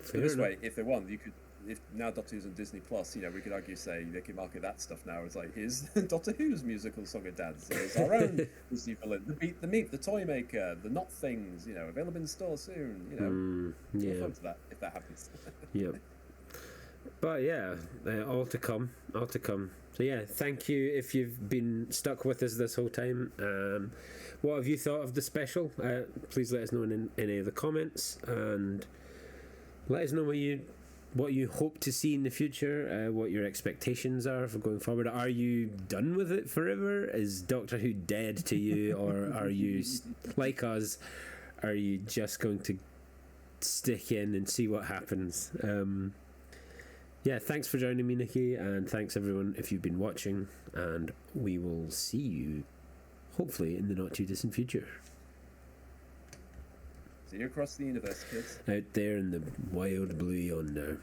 So this way, if they want, you could. If now Doctor Who's on Disney Plus, we could argue say they can market that stuff now. It's like here's Doctor Who's musical song and dance. There's our own Disney villain, the Beat, the Meat, the Toy Maker, the Not Things. Available in store soon. Look forward to that if that happens. Yep. But yeah, all to come. So yeah, thank you if you've been stuck with us this whole time. What have you thought of the special? Please let us know in any of the comments, and let us know what you hope to see in the future, what your expectations are for going forward. Are you done with it forever? Is Doctor Who dead to you, or are you like us? Are you just going to stick in and see what happens? Yeah, thanks for joining me, Nikki, and thanks everyone if you've been watching, and we will see you hopefully in the not too distant future. See you across the universe, kids. Out there in the wild blue yonder.